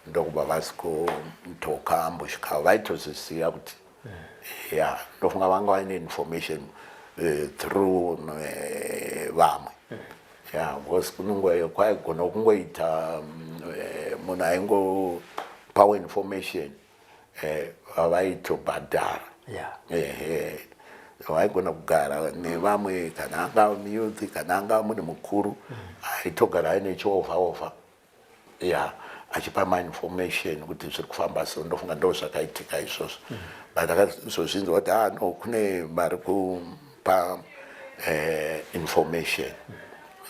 ndokuba vasikutoka ambush kavo vaitozviziva kuti ya ndofunga vanga vaine information through vamwe ya because kunongoyo kwaigona kungoita munhu aingopawa information vaitobhadhara vaigona kugara nevamwe kana anga muyuthi kana anga mune mukuru aitogara aine chiovhaovha ya achipa mainformation kuti zviri kufamba so ndofunga ndo zvakaitika izvozvo but akazozvinzwa kuti no kune vari kupa information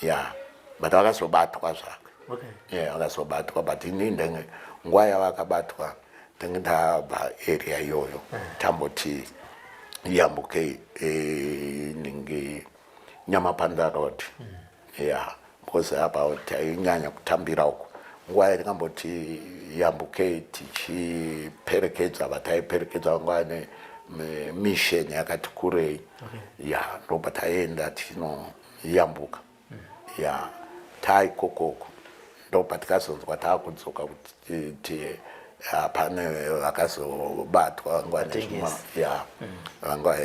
ya but vakazobatwa zvake vakazobatwa but ini ndenge nguva yavakabatwa ndenge ndabva area iyoyo tamboti yambuke ninge Nyamapanda Road ya because apa tainyanya kutambira uko nguva yatingamboti yambuke tichiperekedza vataiperekedza ngwane mission yakati kurei ya ndoba taenda tinoyambuka ya taikokoko ndoba tikazonzwa taakudzoka kuti pane vakazobatwa ngwane ya vanga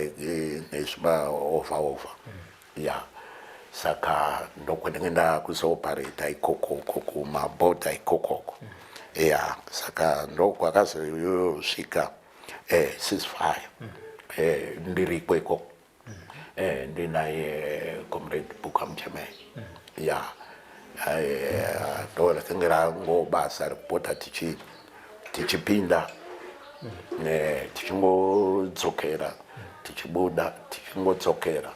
nezvima ovha ya saka ndokwendingenda kuzopareta ikoko kumabhodha ikokoko ya saka ndokwakazoyosvika ceasefire ndiriko ikoko ndinaye comrade Buka Mchemei ya ndolakengera ngobasa rekupota tichipinda tichingodzokera tichibuda tichingodzokera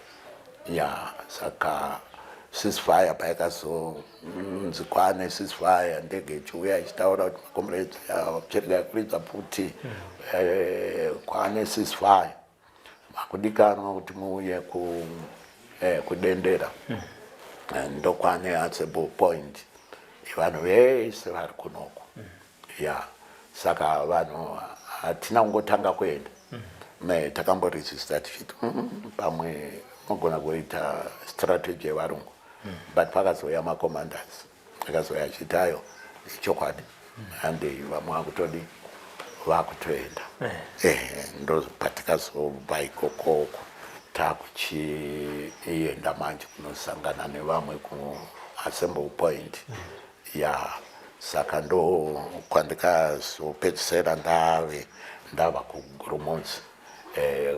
ya saka ceasefire paikazonzi kwane ceasefire ndege ichiuya ichitaura kuti macomrades chirika yakuridza puti kwane ceasefire makudikanwa kuti muuye kudendera ndokwane accessible point vanhu vese vari kunoku ya saka vanhu hatina kungotanga kuenda takamboregister tichiti pamwe mogona kuita strategy yevarungu but pakazoya macommanders akazoya achiti ayo chokwadi handei vamwe vakutodi vakutoenda ndo patikazobva ikokoko takuchienda manje kunosangana nevamwe kuassemble point ya saka ndo kwandikazopedzisira ndava kuGurumozi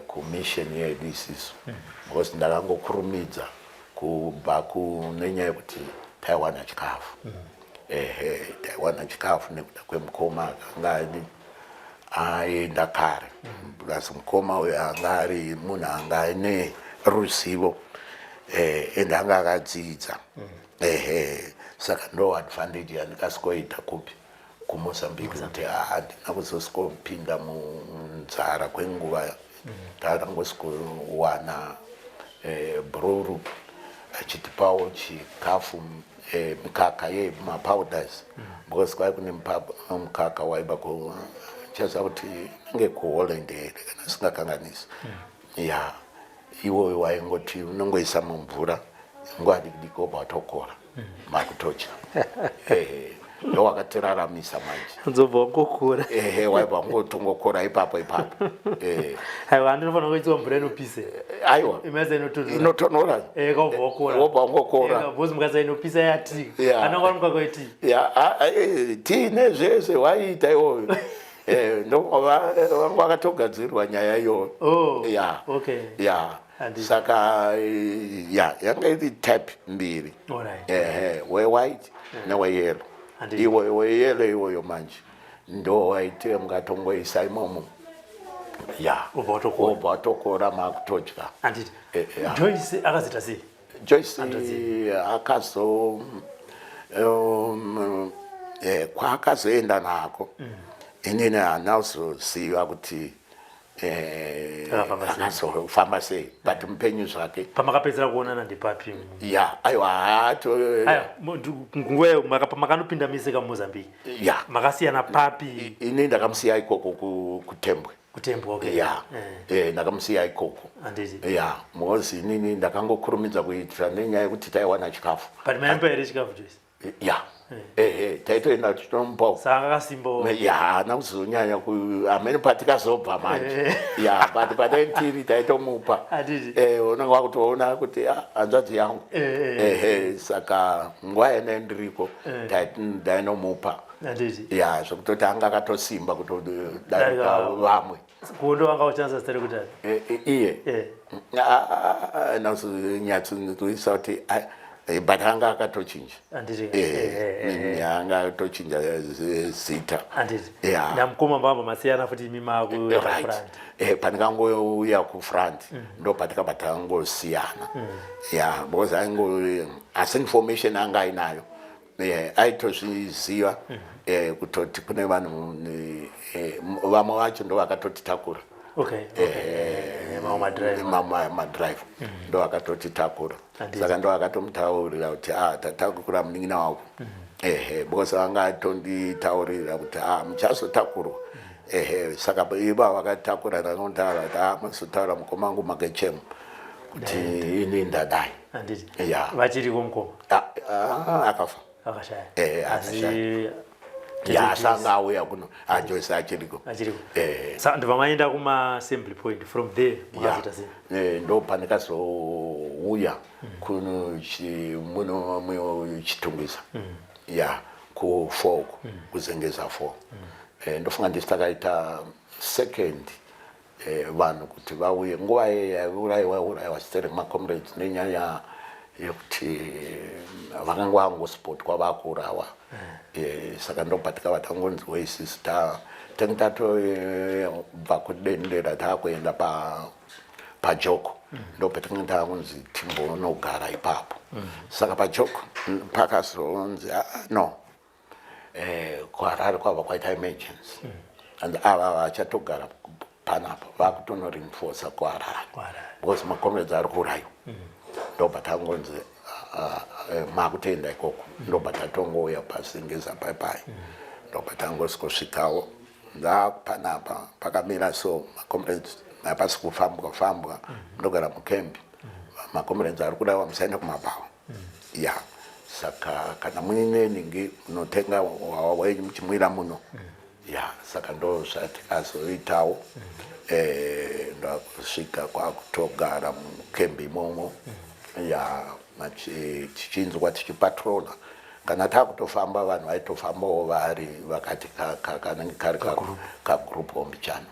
kumission yedu isiso because ndakangokurumidza kubva kunenyaya yekuti taiwana chikafu taiwana chikafu nekuda kwemukoma akanga aenda kare plus mukoma uyo anga ari munhu anga ane ruzivo ende anga akadzidza saka ndo advantage yandikasikoita kupi kuMozambique kuti handina kuzosikompinda munzara kwenguva takangosikuwana bruru achitipawo chikafu mikaka yemapowders because kwai kune mukaka waiba chaza kuti nge kuholiday kana singakanganisi ya iwo waingoti unongoisa mumvura nguva diki watokora makutocha ndo wakatiraramisa manje nzobva ngokura waiba ngotongokora ipapo aiwa andinofanira kuitwa mvura inopisa aiwa imeza inotonora wobva ngokora bhozi mukasa inopisa yati anongwanuka kwaiti tiine zvese waiita iwoyo ndo vangu vakatogadzirwa nyaya iyoyo ya saka yanga iri type mbiri wewhite neweyellow iwo weyellow iwoyo manje ndo waite mungatongoisa imomo ubva watokora makutodya Joyce akazita sei Joyce akazo kwaakazoenda nako inini hanazoziva kuti akazofamba sei but mupenyu zvake pamakapedzera kuonana ndipapi aiwa nguveyo makanopinda mise kamozambique makasiyana papi ini ndakamusiya ikoko kutembwe ndakamusiya ikoko mozi inini ndakangokurumidza kuitira nenyaya yekuti taiwana chikafu but maimba here chikafu Joyce taitoenda tichitomupawo saka akasimbawo haana kuzonyanya amene patikazobva manje but pataitiri taitomupa unenge wakutoona kuti hanzvadzi yangu saka nguva yene ndiriko ndainomupa zvekutoti anga akatosimba kutodarika vamwe kuondo wanga uchanza stari kutani iye nazonyatsoisa kuti but anga akatochinja anga akatochinja zita namukoma mbamba masiyana futi mimaku pandikangouya kufront ndo patikabva takangosiyana because asi information anga ainayo aitozviziva kutoti kune vanhu vamwe vacho ndo vakatotitakura madrive ndo akatotitakura saka ndo akatomutaurira kuti tatakura munin'ina wako because vanga atonditaurira kuti muchazotakurwa saka iva vakatakura ndakontaura kuti muzotaura mukoma wangu makechemu kuti ini ndadai vachiriko mukoma akafa asanga auya kuno Joyce achiriko ndibva maenda kuma-assembly point from there makazita sei ndo pandikazouya kuno muno chitungwiza ku4 kuzengeza 4 ndofunga ndisi takaita second vanhu kuti vauye nguva yaurayiwa steering macomrades nenyaya yekuti vakanga vangosport kwavakurawa saka ndopatikava tangonzi weisisi tange tatobva kudendera taakuenda pajoko ndopatinge takunzi timbonogara ipapo saka pajoko pakazonzi no kuharare kwabva kwaita emergency and ava vachatogara panapa vakutonoreinforsa kuharare because macomrades ari kurayiwa ndopatangonzi makutoenda ikoko ndopatatongouya pasingeza paipai ndopatangosikosvikawo ndapanapa pakamira so macomrades napasi kufambwa ndogara mukembi macomrades ari kudawa musaende kumabawa saka kana muine ningi unotenga wenyu muchimwira muno saka ndo zvatikazoitawo ndakusvika kwakutogara mukembi imomo tichinzwa tichipatrola kana takutofamba vanhu vaitofambawo vari vakati kanenge kari kagroup ombichano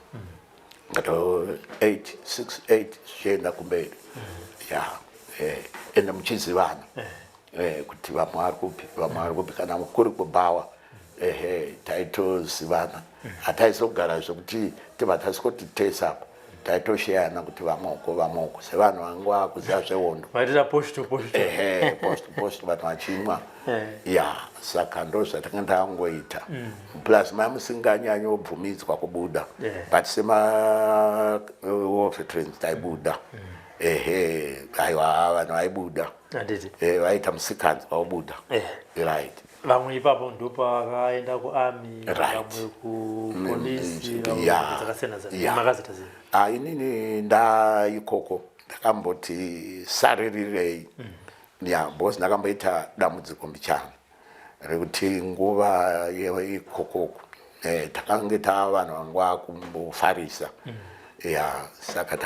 ngato 868 zvichienda kumberi ende muchizivana kuti vamwe vari kupi kana kuri kubhawa taitozivana hataizogara zvekuti tiva tasikoti tesa apo taitosheyana kuti vamoko sevanhu vangu vakuziva zvehondo vaitira post to post post vanhu vachimwa ya saka ndo zvatanga ndangoita plus mai musinganyanyi wobvumidzwa kubuda but sema veterans taibuda aiwa vanhu vaibuda vaita musikadzi vaubuda right vamwe ipapo ndo pakaenda kuarmy vamwe kupolisi dzakasiyana inini ndaikoko ndakamboti saririrei because ndakamboita dambudziko mbichana rekuti nguva yeikokoko takange tava vanhu vangu vakumbofarisa saka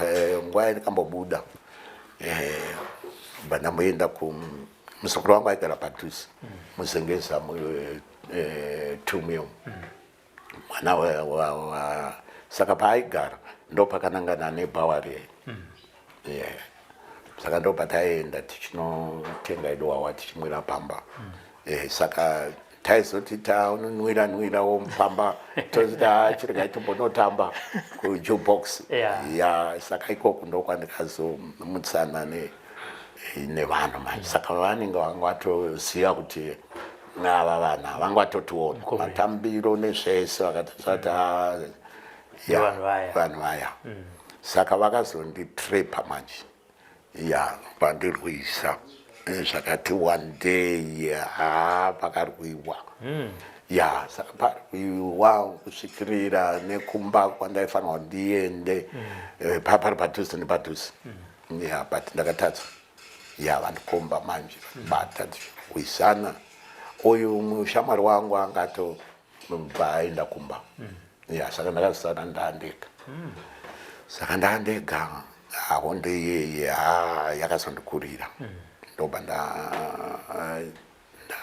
nguva yandikambobuda ndamboenda musokuru wangu aigara padhuze muzengeza tumio mwana saka paaigara ndo pakanangana nebhawari saka ndo pataienda tichinotenga idowawa tichimwira pamba saka taizoti taunonwira mupamba tozita chirega tombonotamba kujukebox saka ikoko ndo kwandikazomutsana nevanhu manje saka vanenge vanga vatoziva kuti ava vanhu vanga vatotiona matambiro nezvese vakatosati vanhu vaya saka vakazonditrepa manje vandirwisa zvakati one day pakarwiwa saka parwiwa kusvikirira nekumba kwandaifanirwa ndiende papari padhuze nepadhuze but ndakatadza vandikomba manje bata tichirwisana uyu mushamwari wangu angatobva aenda kumba saka ndakazosara ndaandega saka ndaandega hondo iyeye yakazondikurira ndobva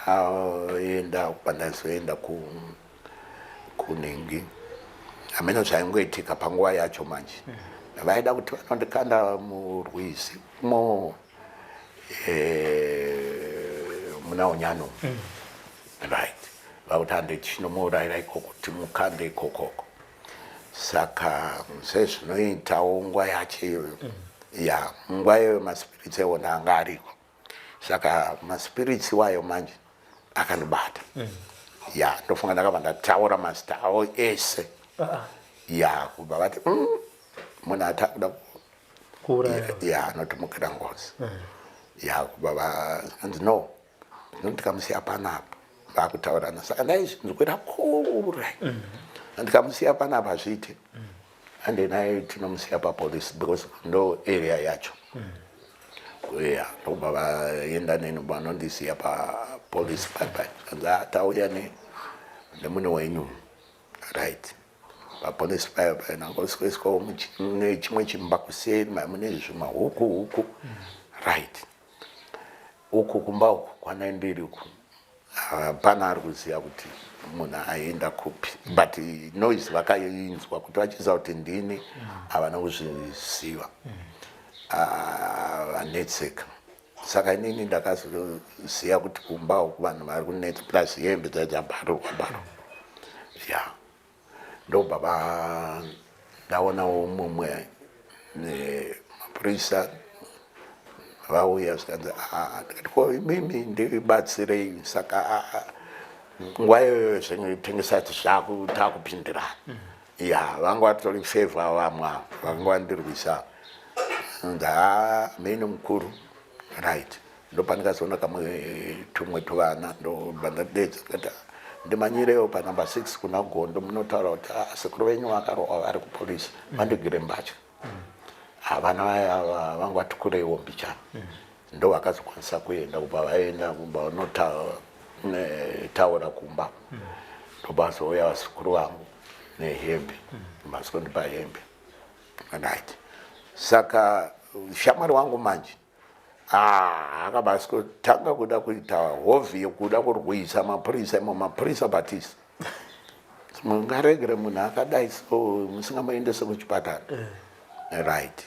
ndaenda pandazoenda kunhingi amene zvaingoitika panguva yacho manje vaida kuti vanondikanda murwizi muna unyano right vakuti handichinomuurayira ikoko timukande ikokoko saka sezvinoitawo nguva yacho iyoyo nguva iyoyo maspirits eona anga ariko saka maspirits wayo manje akandibata ndofunga ndakabva ndataura mazita avo ese kubva vati munhu atakuda anotomukira ngozi kubva vanzi no ndikamusiya panapa vakutaurana saka ndaizvinzwira kure ndikamusiya panapa hazviite ande naye tinomusiya papolisi because ndo area yacho ndobva vaenda neni vanondisiya papolisi anzi tauya nemunhu wenyu right papolisi nangosweswa nechimwe chimba kuseri mune zvima huku right uku kumba uku kwanaenderi uku hapana ari kuziva kuti munhu aenda kupi but noise vakainzwa kuti vachiziva kuti ndini havana kuzviziva vanetseka saka inini ndakazoziva kuti kumba uku vanhu vari kunetsa plus hembe dzadzabharurwa ndobva ndaonawo mumwe mapurisa vauya zvikanzi ndikati ko imimi ndibatsirei saka nguva iyoyo zvinitengesati zvako takupindirana vanga vatori favor vamwe vanga vandirwisa nzi mene mukuru right ndopandikazoona kamwe tumwe tuvana ndobva ndadedza kati ndimanyirewo panumber 6 kuna Gondo munotaura kuti sekuru venyu vakarohwa vari kupolisi vandigire mbatya vana vaya vanga vati kureiwo mbichana ndo vakazokwanisa kuenda kubva vaenda kumba vanotaura kumba ndobazouya vasikuru vangu nehembe mazondipa hembe right saka shamwari wangu manje akabasitanga kuda kuita hovhi yekuda kurwisa mapurisa batisa mungaregere munhu akadai so musingamuendese kuchipatara right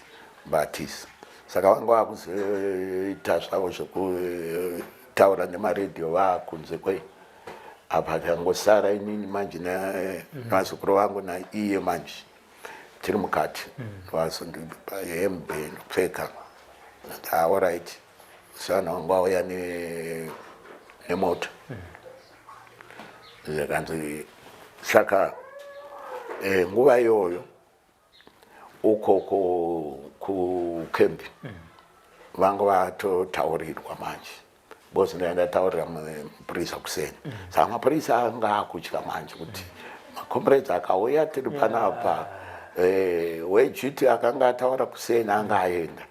batisa saka vanga vakuzoita zvavo zvekutaura nemaredhiyo vakunze kwei apa kangosara inini manje navazukuru vangu naiye manje tiri mukati ndovazondipa hembe ndopfeka all right sana wangu auya nemota zikanzi saka nguva iyoyo uko kukembi vanga vatotaurirwa manje bosi ndaenda taurira mapurisa kuseni saka mapurisa anga akutya manje kuti makomrades akauya tiri panapa wejuti akanga ataura kuseni anga aenda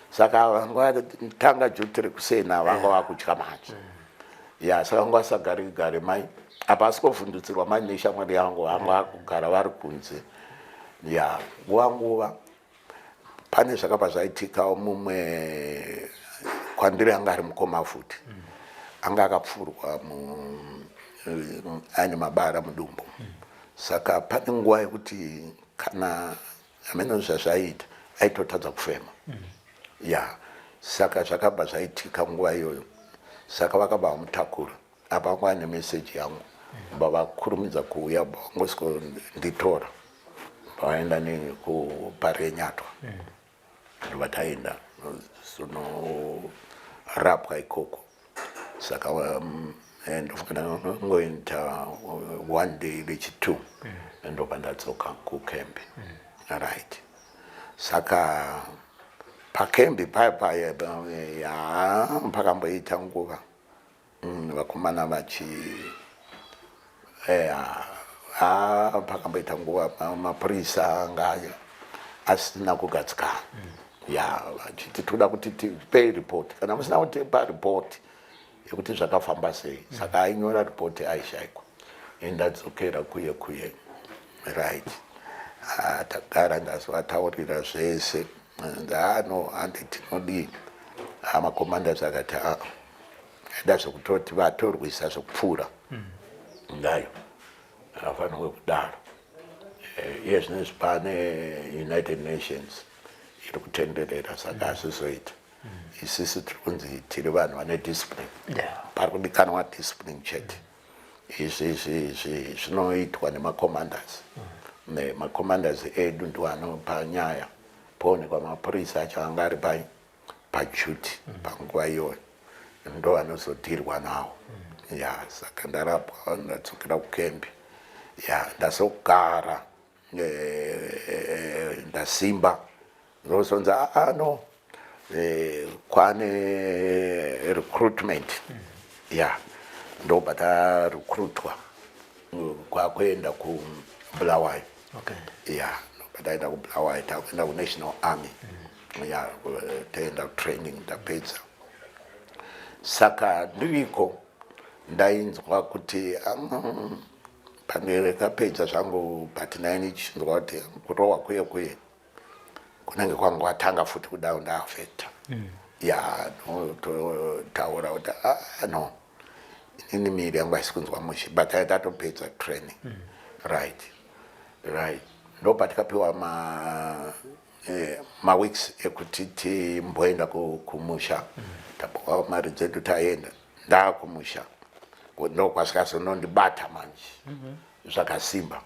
saka vanga tanga juti rekuseni vanga vakutya manje ya saka vanga vasagari mai apa asikuvhundutsirwa mai neshamwari yangu vanga vakugara vari kunze ya nguva pane zvakabva zvaitika mumwe kwandiri anga ari mukoma futi anga akapfurwa aine mabara mudumbu saka pane nguva yekuti kana amene zvazvaita aitotadza kufema ya saka zvakabva zvaitika nguva iyoyo saka vakabva vamutakura apa vanga ane meseji yangu vavakurumidza kuuya vangosiko nditora vaenda nekuparenyatwa ndovataenda sonorapwa ikoko saka ndofunga ngoita one day rechi2 ndobva ndadzoka kukembi right saka pakembi paya pakamboita nguva vakomana vachi pakamboita nguva mapurisa anga asina kugadzikana ya vachiti toda kuti tipe ripoti kana musina kutipa ripoti yekuti zvakafamba sei saka ainyora ripoti aishayikwa ndadzokera kuye right tagara ndazovataurira zvese handi tinodii makomanders akati aida zvekutoti vatorwisa zvekupfuura ngayo afanirwe kudaro iye zvinezvi pane United Nations iri kutenderera saka asizoita isisi tiri kunzi tiri vanhu vane discipline pari kudikanwa discipline chete izvi zvinoitwa nemacommanders nemacommanders edu ndiwo anopa nyaya poonekwa mapurisa acho anga ari pajuti panguva iyoyo ndo vanozodhirwa nawo ya saka ndarapwa ndadzokera kukembi ya ndazogara ndasimba ndozonza no kwane recruitment ya ndobva tarekrutwa kwakuenda kuBulawayo ya ndobva taenda kuBulawayo takuenda kuNational Army ya taenda training ndapedza saka ndiriko ndainzwa kuti pandekapedza zvangu but9 ichinzwa kuti kurohwa kuye kunenge kwangu kwatanga futi kudao ndaafecta ya nototaura kuti no inini miri yangu haisi kunzwa mushe but tatopedza training right ndobva tikapiwa maweeks ekuti timboenda kumusha tapiwa mari dzedu taenda ndakumusha ndokwasvikazonondibata manje zvakasimba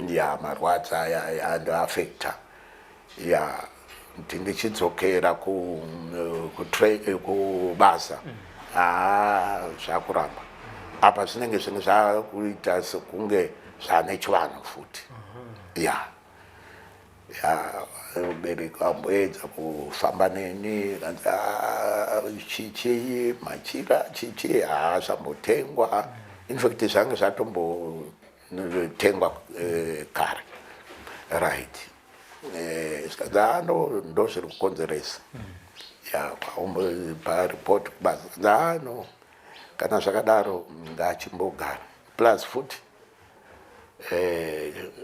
ya marwadzi aya andoafecta ya kuti ndichidzokera kubasa zvakuramba apa zvinenge zvinhu zvakuita sekunge zvane chivanhu futi ya mubereki amboedza kufamba neni chichi machira chichi zvambotengwa infact zvange zvatombotengwa kare right saka ndo zviri kukonzeresa ya kwaumbopa ripoti kubasa no kana zvakadaro ngachimbogara plus futi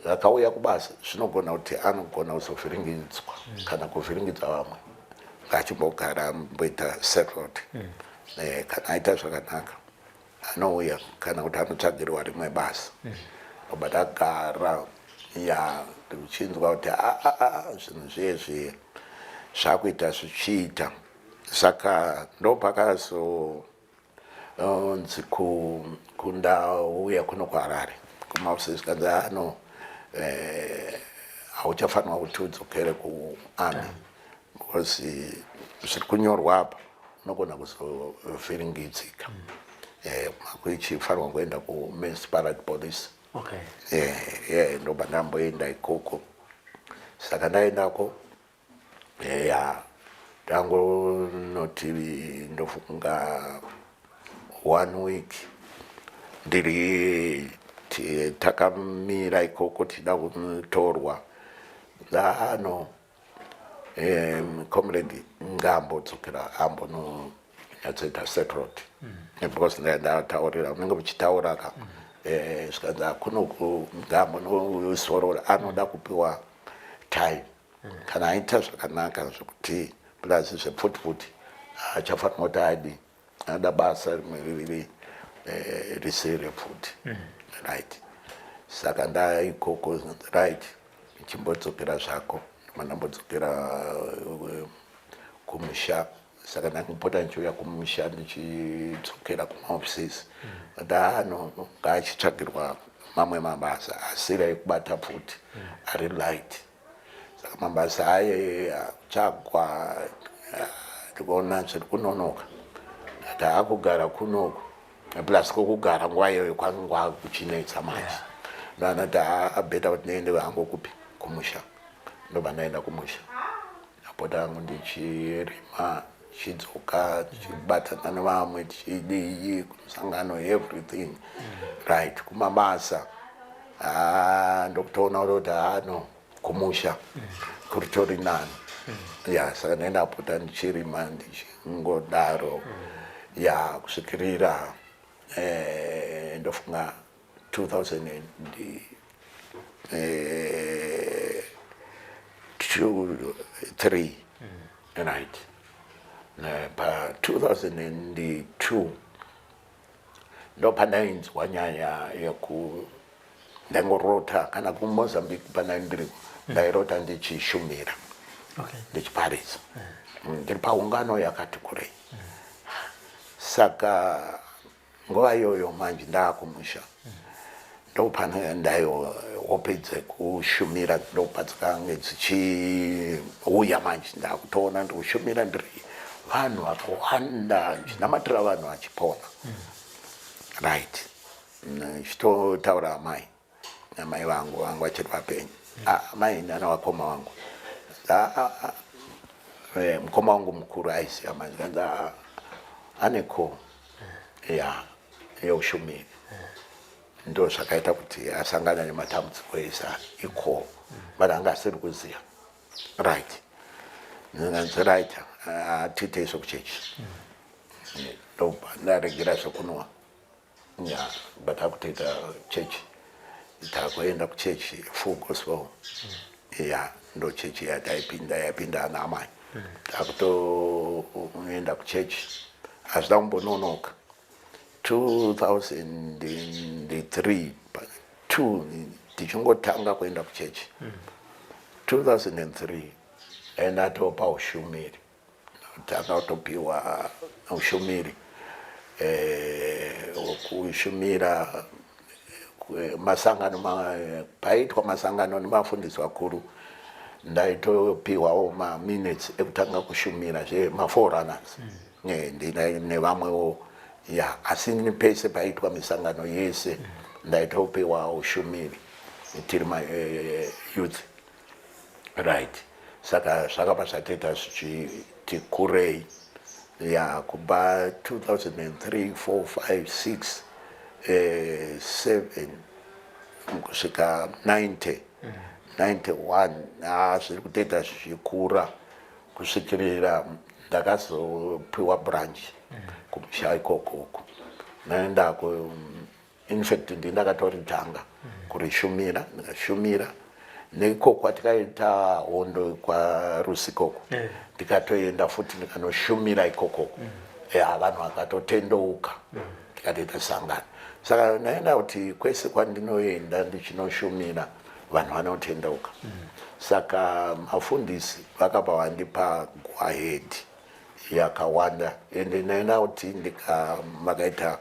akauya kubasa zvinogona kuti anogona kuzovhiringidzwa kana kuvhiringidza vamwe ngachimbogara amboita settled kana aita zvakanaka anouya kana kuti anotsvagirwa rimwe basa obva tagara ya ndichinzwa kuti zvinhu zvezvi zvakuita zvichiita saka ndopakazonzi kundauya kuno kuHarare kumausesi kanzi hauchafanwa kuti udzokere kuarmy because zviri kunyorwa apa unogona kuzovhiringidzika kuchifanwa kuenda kumunicipality police. Ndobva ndamboenda ikoko, saka ndaendako tangonoti ndofunga 1 week ndiri takamira ikoko tida kutorwa zano comrade ngambodzokera ambononyatsoita settled because ndataurira unenge muchitaura ka zvikanzi kuno ngambonosorora anoda kupiwa time kana aita zvakanaka zvekuti plus zvepfuti achafanira kuti adi ada basa rimwe riri risere futi right. Saka ndaikoko right chimbodzokera zvako mandambodzokera kumusha. Saka ndangopota ndichiuya kumusha ndichidzokera kumaofisisi ndano ngachitsvagirwa mamwe mabasa asiri ekubata futi ari light. Saka mabasa aya chagwa ndikuona zviri kunonoka taakugara kunoko plus kokugara nguva iyoyo kwangwa kuchinetsa manje ndanati abheta kuti ndiende hangu kupi kumusha. Ndobva ndaenda kumusha ndapota hangu ndichirima chidzoka chibatana nevamwe tichidii kumusangano everything right. Kumabasa ndokutoona kuti no kumusha kuritori nani saka ndaenda pota ndichirima ndichingodaro kusvikirira ndofunga 2003 right. Pa 2002 ndopandainzwa nyaya ndangorota kana kuMozambique panaindiri ndairota ndichishumira ndichiparidza ndiri paungano yakati kurei. Saka nguva iyoyo manje ndakumusha ndopana ndaiopedze kushumira ndopadzange dzichiuya manje ndakutoona ndikushumira ndiri vanhu vakawanda ndinamatira vanhu vachipona right. Chitotaura amai vangu vachiri vapenyu amai nana vakoma vangu mukoma wangu mukuru aiziva manje kanza aneko yeushumiri ndo zvakaita kuti asangana nematambudziko ese iko but anga asiri kuziva right. Ndanzi right atiite zvekuchechi ndobva ndaregera zvekunwa but akutoita chechi takuenda kuchechi full gospel ndo chechi yapinda ana amai takutoenda kuchechi hazvida kumbononoka. 2003 ndichingotanga kuenda kuchechi 2003 ndatopa ushumiri takatopiwa ushumiri wekushumira masangano paitwa masangano nemafundisi vakuru ndaitopiwawo maminutes ekutanga kushumira zvemaforerunners nevamwewo asi pese paitwa misangano yese ndaitopiwa ushumiri tiri youth right. Saka zvakabva zvatoita zvichiti kurei kubva 2003 4 5 6 7 kusvika 91 zviri kutoita zvichikura kusvikirira ndakazopiwa branch kumusha ikoko naendako in fact ndakatoritanga kurishumira ndikashumira neikoko kwatikaita hondo kwaRusikoko ndikatoenda futi ndikanoshumira ikoko vanhu vakatotendeuka tikatoita sangano. Saka naenda kuti kwese kwandinoenda ndichinoshumira vanhu vanotendeuka. Saka mafundisi vakabva vandipa gwahedi yakawanda ende naenda kuti makaita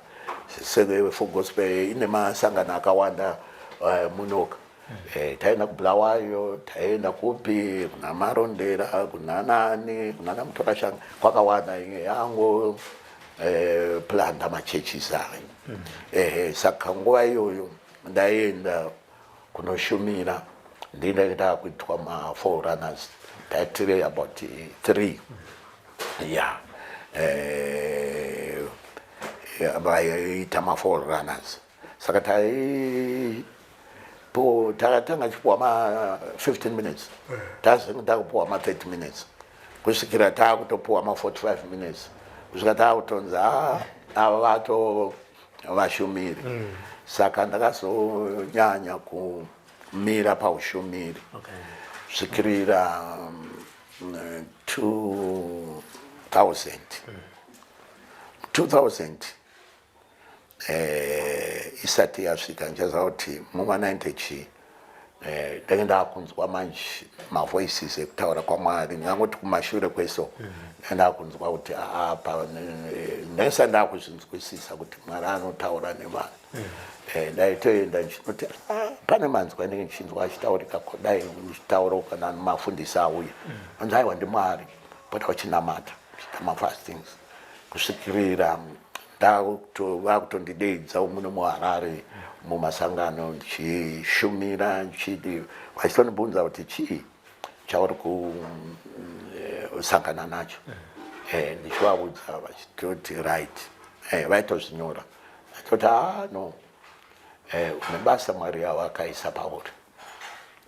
full gospel ine masangano akawanda munoka taenda kuBulawayo, taenda kupi, kuna Marondera, kuna nani, kuna Mtorashanga, kwakawanda yango planta machurches ayo. Saka nguva iyoyo ndaenda kunoshumira ndinenda kuitwa ma4runners, taitire about 3 vaita ma4runners. Saka takatanga chipuwa ma 15 minutes, takupuwa ma 30 minutes, kusvikira takutopuwa ma 45 minutes, kusvika takutonza ava vato vashumiri. Saka ndakazonyanya kumira paushumiri svikirira 2000 isati yasvika ndichaziva kuti muma90 ndenge ndakunzwa manje mavoices ekutaura kwaMwari, ndingangoti kumashure kweso ndakunzwa kuti apa ndesa ndakuzvinzwisisa kuti Mwari anotaura nevanhu. Ndaitoenda ndichinoti pane manzwa andenge ndichinzwa achitaurika kudai uchitaura kana mafundisi auya anzi aiwa ndiMwari, pota uchinamata uchita mafastings, kusvikirira vakutondideidza muno muHarare mumasangano ndichishumira ndichiti vachitondibvunza kuti chii chauri kusangana nacho. Ndichivaudza vachitoti right, vaitozvinyora vachitoti no, une basa Mwari yavo akaisa pauri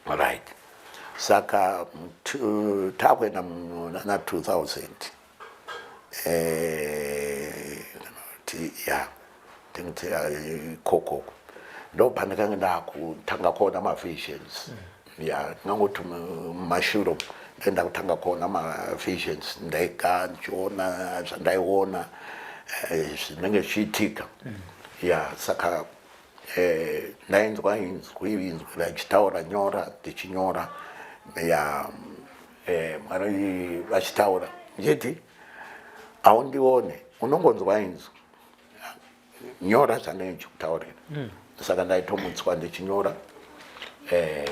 right. Saka takuenda muna 2000 koko ndo pandakanga ndakutanga kuona mavisions. Ndingangoti mumashure ndaenda kutanga kuona mavisions, ndega ndichiona zvandaiona zvinenge zvichiitika. Saka ndainzwa inzwi rachitaura nyora ndichinyora. Mwari vachitaura ndichiti haundione, unongonzwa inzwi, nyora zvandenge ndichikutaurira. Saka ndaitomutswa ndichinyora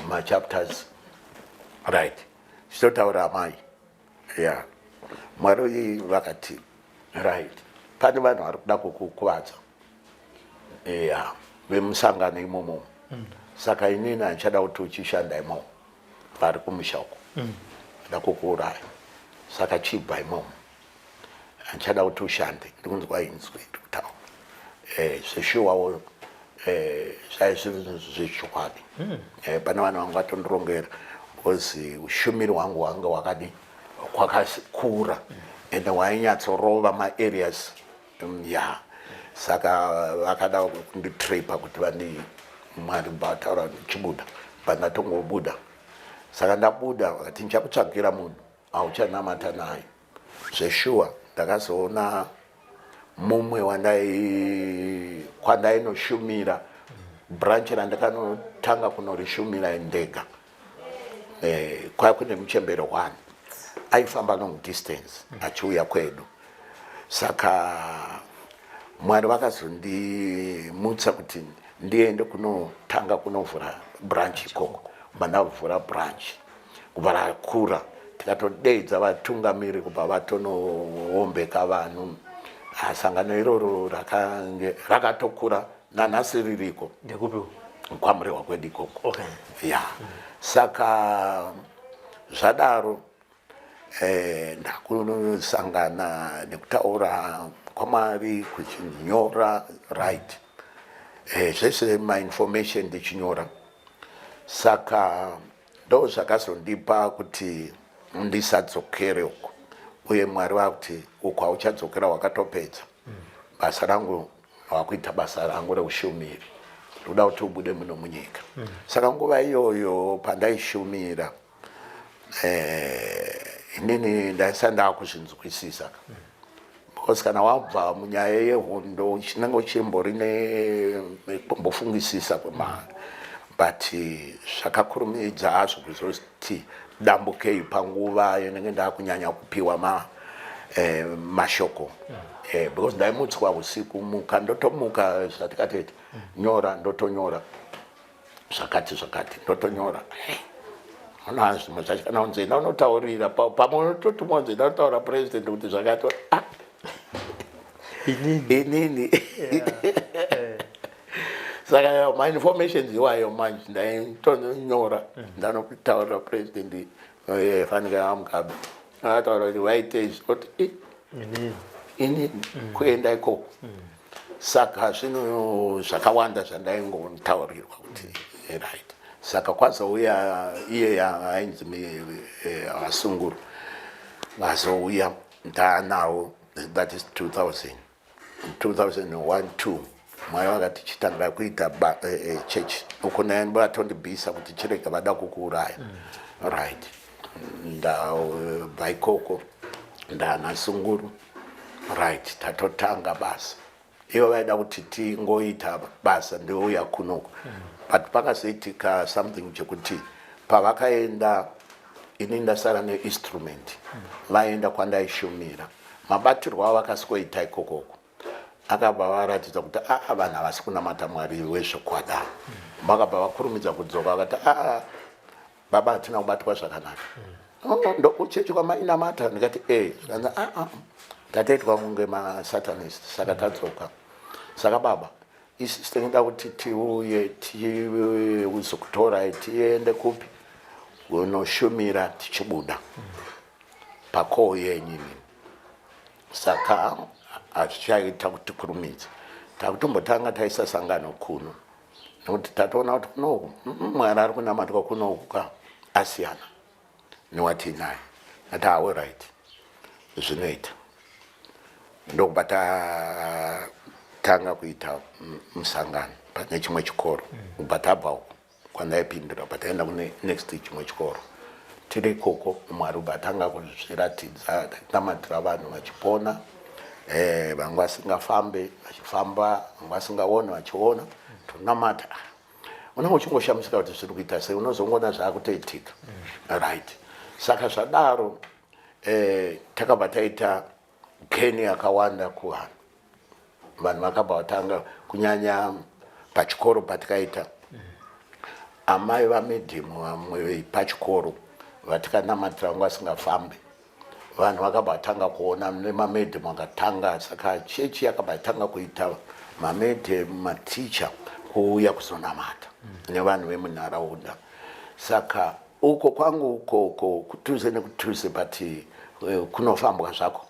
machapters right, ndichitotaura amai. Mwari vakati right, pane vanhu vari kuda kukuvadza vemusangano imomo. Saka inini handichada kuti uchishanda imomo vari kumusha uko, nda kukuuraya. Saka chibva imomo, handichada kuti ushande, ndikunzwa inzwi ndikutaura. Zveshuwawo zvaizvizvichokwadi. Pane vanhu vanga vatondirongera because ushumiri hwangu hwanga hwakadi kwakakura ende hwainyatsorova maareas. Saka vakada kunditripa kuti Mwari mbataura ndichibuda, pandatongobuda. Saka ndabuda vakati ndichakutsvagira munhu auchanamata naye. Zveshuwa ndakazoona mumwe kwandainoshumira, branch randakanotanga kunorishumira ndega, kwai kune Muchembere 1, aifamba long distance achiuya kwedu. Saka Mwari vakazondimutsa kuti ndiende kunotanga kunovhura branch ikoko. Mandavhura branch kubva rakura, tikatodeidza vatungamiri kubva vatonohombeka vanhu. Sangano iroro rakatokura, nanhasi ririko kwaMurewa kwedu ikoko. Saka zvadaro ndakunosangana nekutaura kwaMwari, kuchinyora right, zvese mainformation ndichinyora. Saka ndo zvakazondipa kuti ndisadzokere uko, uye Mwari vakuti uko hauchadzokera wakatopedza basa rangu, wakuita basa rangu reushumiri, ndoda kuti ubude muno munyika. Saka nguva iyoyo pandaishumira inini ndaisa ndakuzvinzwisisa, because kana wabva munyaya yehondo chinenge uchimbori kumbofungisisa kwemari, but zvakakurumidza hazvo kuzoti dambukei panguva yanenge ndakunyanya kupiwa mashoko. Because ndaimutswa usiku, muka ndotomuka zvatikateti nyora, ndotonyora. zvakati ndotonyora unazi muzachikana unzenda unotaurira pamwe unototi munzenda unotaura president kuti zvakati inini saka ma-informations iwayo manje ndaitonyora ndanotaurira president fanike amugabe akataura kuti waitei oti inini kuenda ikoko saka zvinhu zvakawanda zvandaingotaurirwa kuti right saka kwazouya iye ainzi Vasunguru vazouya ndaanawo that is 2001 2 mwari vakati chitanga kuita church uko vatondibhisa kuti chirega vada kukuuraya right ndabva ikoko ndaana Sunguru right tatotanga basa ivo vaida kuti tingoita basa ndouya kunoko but pakazoitika something chekuti pavakaenda ini ndasara neinstrument vaenda kwandaishumira mabatirwo avo vakasikoita ikokoko akabva varatidza kuti vanhu havasi kunamata Mwari wezvokwada vakabva vakurumidza kudzoka vakati baba hatina kubatwa zvakanaka ndokuchechi kwamainamata ndikati tataitwa kunge masatanist saka tadzoka saka baba isi tinoda kuti tiuye tiuzokutorai tiende kupi kunoshumira tichibuda pakoo yenyu saka hazvichaita kuti kurumidza takutombotanga taisa sangano kuno nokuti tatoona kuti kunoku Mwari ari kunamatwa kunoku asiyana newatinaye ati all right zvinoita ndokubva tatanga kuita musangano pane chimwe chikoro kubva tabva uko kwandaipindura pataenda kune next chimwe chikoro tiri ikoko Mwari ubva atanga kuzviratidza tainamatira vanhu vachipona vamwe vasingafambe vachifamba vamwe vasingaoni vachiona tonamata unenge uchingoshamisika kuti zviri kuita sei unozongoona zvaakutoitika right saka zvadaro takabva taita geni yakawanda kuvanhu vanhu vakabva vatanga kunyanya pachikoro patikaita amai vamedhimu vamwe pachikoro vatikanamatira vanga vasingafambe vanhu vakabva vatanga kuona nemamedhimu akatanga saka chechi yakabva yatanga kuita mamedhimu maticha kuuya kuzonamata nevanhu vemunharaunda saka uko kwangu ukoko kutuze nekutuze pati kunofambwa zvako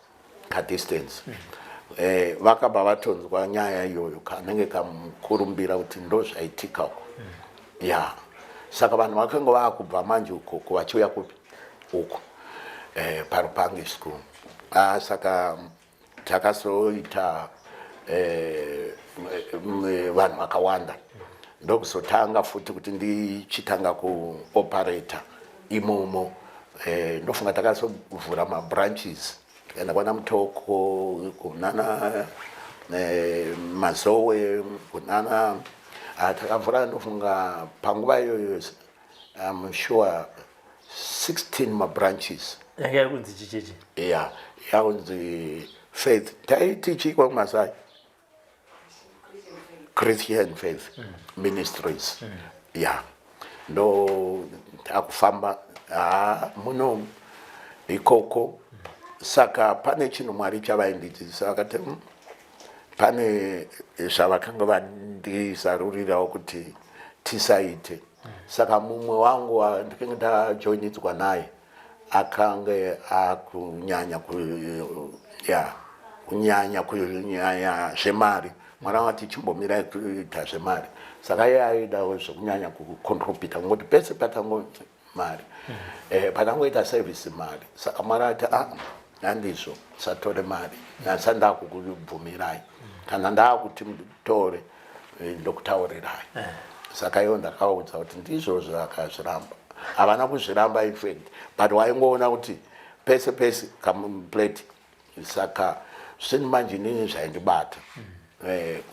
kadistance vakabva vatonzwa nyaya iyoyo kanenge kamukurumbira kuti ndo zvaitika uko ya saka vanhu vakanga vakubva manje ukoko vachiuya kupi uko parupangi school saka takazoita vanhu vakawanda ndokuzotanga futi kuti ndichitanga kuoperata imomo ndofunga takazovhura mabranches tikaenda kwana Mutoko kunana Mazowe kunana takavhura ndofunga panguva iyoyo I'm sure 16 mabranches yanga yakunzi chicheche yakunzi Faith taiti chikwa kumasai Christian Faith Ministries ndo takufamba muno ikoko saka pane chinhu Mwari chavaindidzisa vakati pane zvavakanga vandizarurirawo kuti tisaite saka mumwe wangu ndikange ndajoinidzwa naye akange akunyanya kunyanya zvemari Mwari vati chimbomirai kuita zvemari saka iye aidawo zvokunyanya kucontribita ngoti pese patangoita mari patangoita service mari saka Mwari ati handizvo satore mari nasa ndakukubvumirai kana ndakuti mutore ndokutaurirai saka iwo ndakaudza kuti ndizvo zvakazviramba havana kuzviramba infact but waingoona kuti pese pese kamuplate saka zvinhu manje nini zvaindibata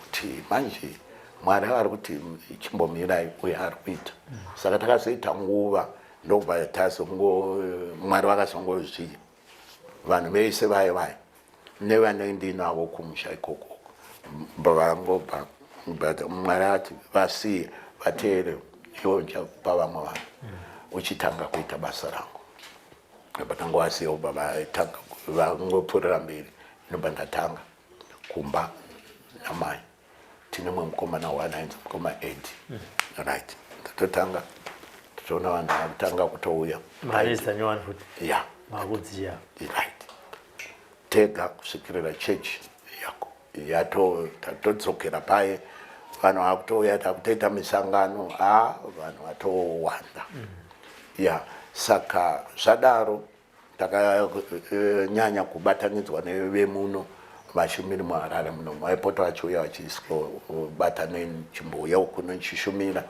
kuti manje Mwari ari kuti chimbomirai uye ari kuita saka takazoita nguva ndobva Mwari vakazongozviya vanhu vese vai nevanenge ndinavo kumusha ikoko vangobva Mwari ati vasiye vateere iwe uchakupa vamwe vanhu uchitanga kuita basa rangu. Ndopatanga wasiwo baba tanga vangopfuurira mberi, ndobva ndatanga kumba namai. Tine mumwe mukomana wanainzi mukoma Edi. Right. Ndatotanga toona vanhu vakutanga kutouya. Mari dzanyowani futi. Yeah. Makudziya. Right. Tega kusvikirira church yako tatodzokera paye vanhu vakutouya takutoita misangano vanhu vatowanda. Yeah. Saka zvadaro takanyanya kubatanidzwa nevemuno vashumiri muHarare muno vaipota vachiuya vachisbata nechimbuya kuno chishumira.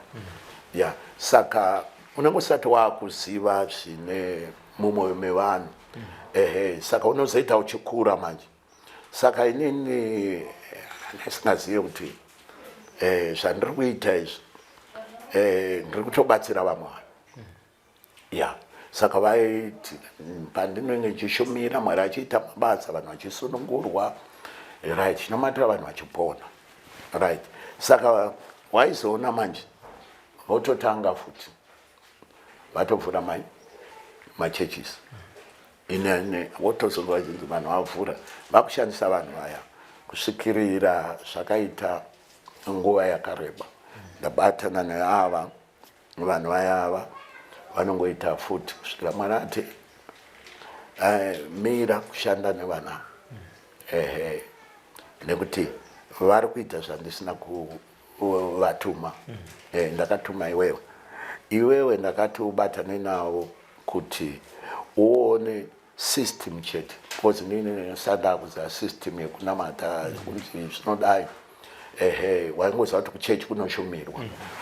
Yeah. Saka unongosati wakuziva zvine mumwoyo mevanhu. Saka unozoita uchikura manje. Saka inini ndisingazive kuti zvandiri kuita izvi ndiri kutobatsira vamwe vanhu. Yeah. Saka vaiti pandinenge ndichishumira Mwari achiita mabasa vanhu vachisunungurwa. Right. Chinomatira vanhu vachipona. Right. Saka waizoona manje vototanga futi vatovhura machurches. Inene votozonga vachinzi vanhu vavhura vakushandisa vanhu vaya kusvikirira zvakaita nguva yakareba. Ndabatana neava vanhu vayava vanongoita futi kusvikira Mwari ati mira kushanda nevanhu. Nekuti vari kuita zvandisina kuvatuma. Ndakatuma iwewe ndakati ubatane navo kuti uone system chete, because nini sada kuza system yekunamata kuti zvinodai. Waingoziva kuti kuchechi kunoshumirwa.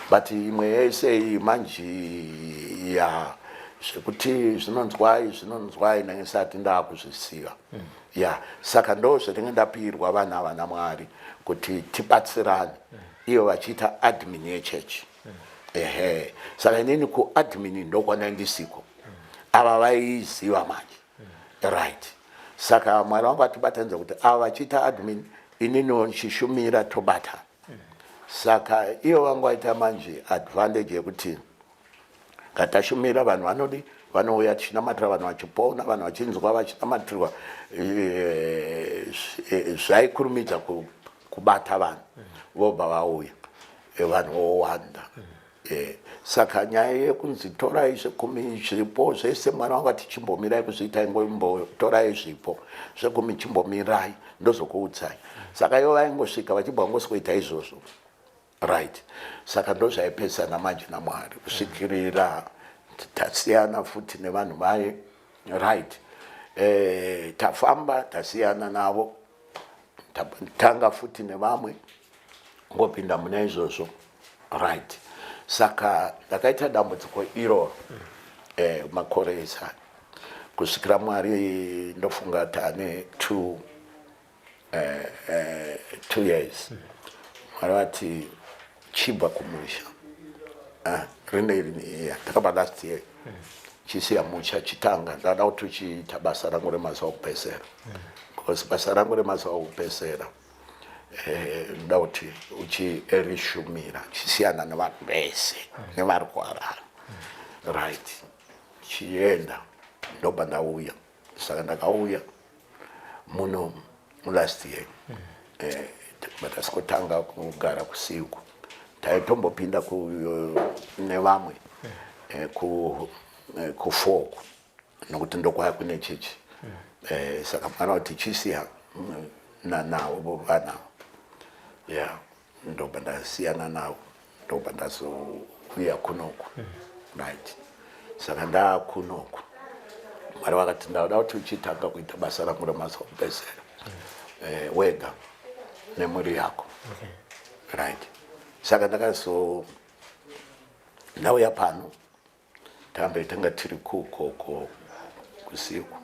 But imwe yese iyi manje ya zvekuti zvinonzwai nangisati ndakuzvisiva. Yeah. Saka ndo zvatinenge ndapirwa vanhu ava naMwari kuti tibatsirane iyo vachiita admin yechechi. Saka inini kuadmin ndokwanandisiko. Ava vaiziva manje. Right. Saka Mwari wangu atibatanidza kuti ava vachiita admin inini ndichishumira tobata. Saka iyo vangu vaita manje advantage yekuti katashumira vanhu vanodi vanouya tichinamatira vanhu vachipona, vanhu vachinzwa vachinamatirwa zvaikurumidza kubata vanhu vobva vauya vanhu vowanda. Saka nyaya yekunzi torai zvekumi zviripo zvese Mwari wangu tichimbomirai kuzviita ingombotorai zvipo zvekumi chimbomirai ndozokuudzai. Saka ivo vaingosvika vachibva ngosikuita izvozvo. Right. Saka ndo zvaipesana manje naMwari kusvikirira tasiyana futi nevanhu vaye. Right. Tafamba tasiyana navo tanga futi nevamwe ngopinda mune izvozvo. Right. Saka ndakaita dambudziko iro makore esana kusvikira Mwari ndofunga tane 2 years. Mwari vati chibva kumusha takabva last year chisiya musha chitanga ndada kuti uchiita basa rangu remazuva okupedzisira. Because basa rangu remazuva okupedzisira ndoda kuti uchirishumira chisiyana nevanhu vese nevari kuHarare. Right. Chienda ndobva ndauya. Saka ndakauya muno last year. Matasikotanga kugara kusiku. Taitombopinda nevamwe kufoku nokuti ndokwaya kune chechi. Saka Mwari kuti chisiya navo vana. Yeah. Ndobva ndasiyana navo ndobva ndazouya kunoku. Right. Saka ndakunoku Mwari vakati ndauda kuti uchitanga kuita basa rangu remazuva okupedzisira wega nemhuri yako. Right. Saka ndauya pano tamboitanga tiri kukoko kusiku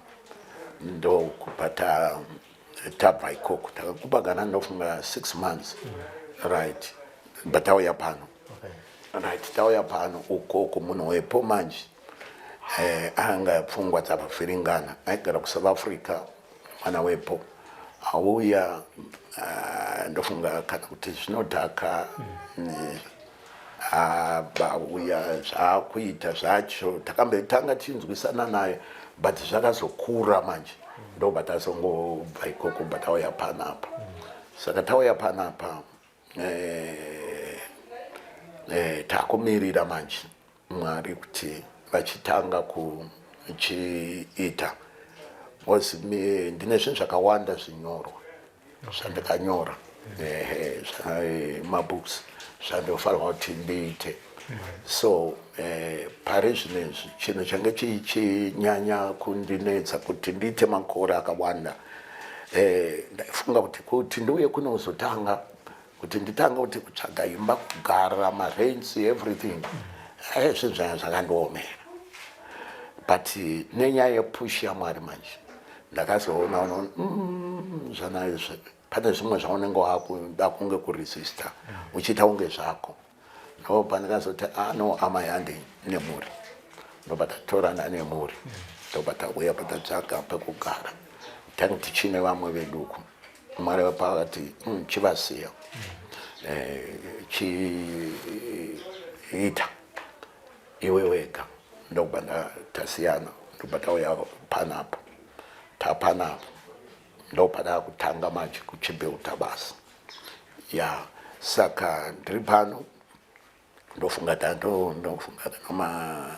ndokubata tabva ikoko takakubagana ndofunga 6 months. Right. But tauya pano. Right. Tauya pano ukoko munhu wepo manje anga pfungwa dzabvafiringana aigara kuSouth Africa mwana wepo auya ndofunga kana kuti zvinodhaka bauya zvakuita zvacho takambetanga tinzwisana naye but zvakazokura manje ndoba tasongobva ikoko batauya panapa saka tauya panapa takumirira manje Mwari kuti vachitanga kuchiita was ndine zvinhu zvakawanda zvinyorwa zvandakanyora mabooks zvandofanirwa kuti ndiite so pari zvinezvi chinhu change chichinyanya kundinetsa kuti ndiite makore akawanda ndaifunga kuti ndiuye kunozotanga kuti nditanga kuti kutsvaga imba kugara marensi everything zvinhu zvanga zvakandiomera but nenyaya yepush yaMwari manje ndakazoona zvanaizvi pane zvimwe zvaunenge wakuda kunge kuresista uchiita unge zvako ndopa ndakazoti no amai handi nemhuri ndopa tatorana nemhuri ndopa tauya patatsvaga pekugara tange tichine vamwe veduku Mwari vapakati chivasiya chiita iwe wega ndopa tasiyana ndopa tauya panapa tapanapa ndopa takutanga manje kuchibeuta basa saka ndiri pano ndofunga noma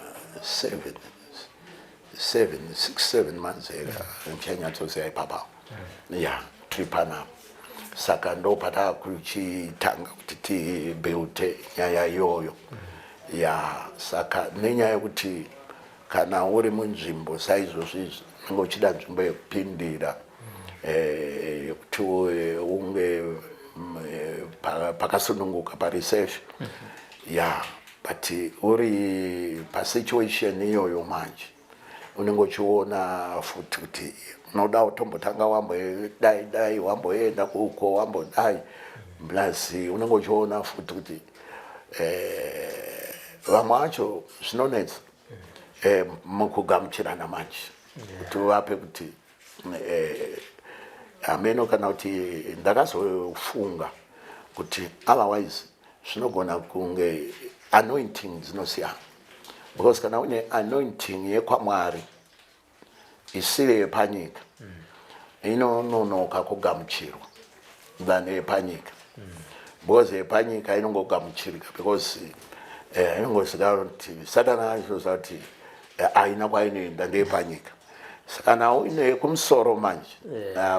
6-7 months nchanyatsosiya ipapa tiri panapa saka ndopa takuchitanga kuti tibeute nyaya iyoyo saka nenyaya yekuti kana uri munzvimbo saizvozvizvi unenge uchida nzvimbo yekupindira yekuti unge pakasununguka paresafe but uri pasituation iyoyo manje unenge uchiona futi kuti unoda kutombotanga wambodai wamboenda kuko wambodai plus unenge uchiona futi kuti vamwe vacho zvinonetsa mukugamuchirana manje kuti vape kuti ameno kana kuti ndakazofunga kuti otherwise zvinogona kunge anointing dzinosiyana because kana une anointing yekwamwari isiri yepanyika inononoka kugamuchirwa than yepanyika because yepanyika inongogamuchirika because inongozikana kuti satana achizoziva kuti aina kwainoenda ndeyepanyika kana uine yekumusoro manje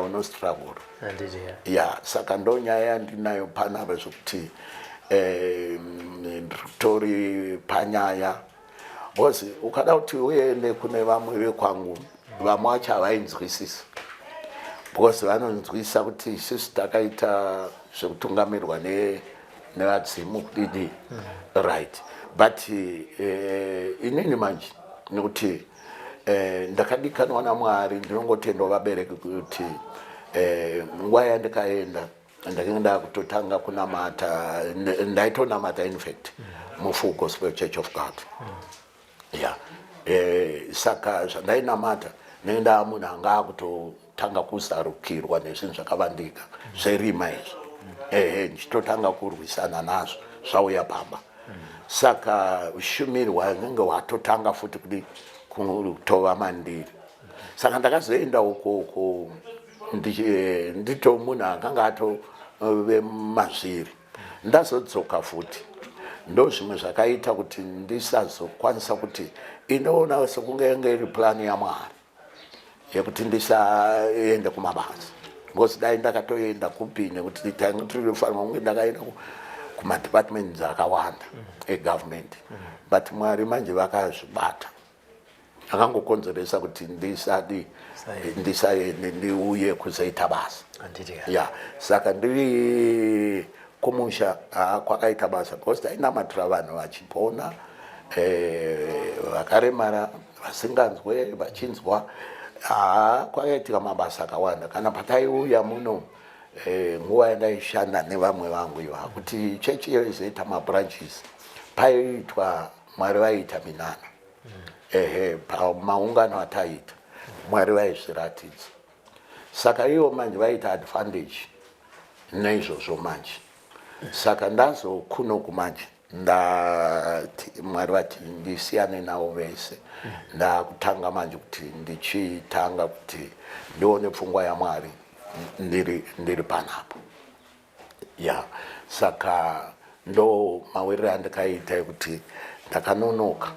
unostruggle saka ndonyaya yandinayo panapa zvokuti tori panyaya because ukada kuti uende kune vamwe vekwangu vamwe vacho havainzwisisa because vanonzwisa kuti isusu takaita zvekutungamirwa nevadzimu kudidi right but inini manje nekuti ndakadikanwa naMwari ndinongotenda vabereki kuti nguva yandikaenda ndakanga kutotanga kunamata ndaitonamata in fact muFull Gospel Church of God saka zvandainamata nenda munhu anga kutotanga kuzarukirwa nezvinhu zvakavandika zverima izvi ndichitotanga kurwisana nazvo zvauya pamba saka ushumirwa nenge watotanga futi kuti kutova mandiri saka ndakazoenda ukoko ndito munhu akanga atove mazviri ndazodzoka futi ndo zvimwe zvakaita kuti ndisazokwanisa kuti inoona sekunge iri plani yaMwari yekuti ndisaende kumabasa because dai ndakatoenda kupi nekuti tange tirifanirwa kunge ndakaenda kumadepartments akawanda egovernment but Mwari manje vakazvibata akangokonzeresa kuti ndisaende ndiuye kuzoita basa saka ndiri kumusha kwakaita basa because tainamatira vanhu vachipona vakaremara vasinganzwe vachinzwa kwakaitika mabasa akawanda kana pataiuya muno nguva yandaishanda nevamwe vangu iva kuti chechi iyo izoita mabranches paiitwa Mwari vaiita minana pamaungano ataiita Mwari vaizviratidza saka ivo manje vaita advantage naizvozvo manje saka ndazokunoku manje Mwari vati ndisiyane navo vese. Ndakutanga manje kuti ndichitanga kuti ndione pfungwa yaMwari ndiri panapo. Ya saka ndo mawirire andikaita ekuti ndakanonoka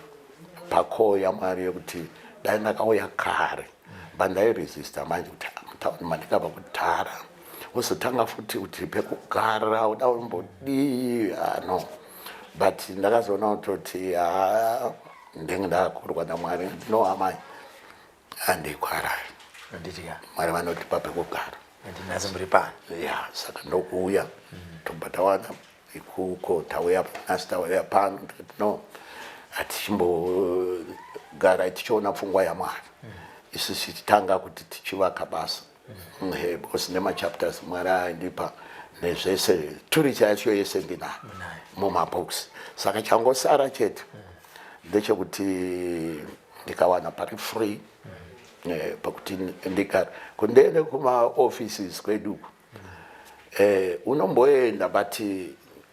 pakoo yaMwari yekuti dai ndakauya kare bandairesista manje kuti mutaundi mandikabva kutara wozotanga futi kuti pekugara uda umbodii no but ndakazoona kutoti ndenge ndakakurwa naMwari no amai andikwarari Mwari vanotipa pekugara ndinazo muri pano. Ya saka ndokuuya tobva tawana ikuko tauya nasi tauya pano no hatichimbogara tichiona pfungwa yaMwari. Isusu tichitanga kuti tichivaka basa because nemachapters Mwari aindipa nezvese turicha yacho yese ndinayo mumabooks. Saka changosara chete ndechekuti ndikawana pari free pakuti ndikari kundiende kuma-offices kwedu unomboenda but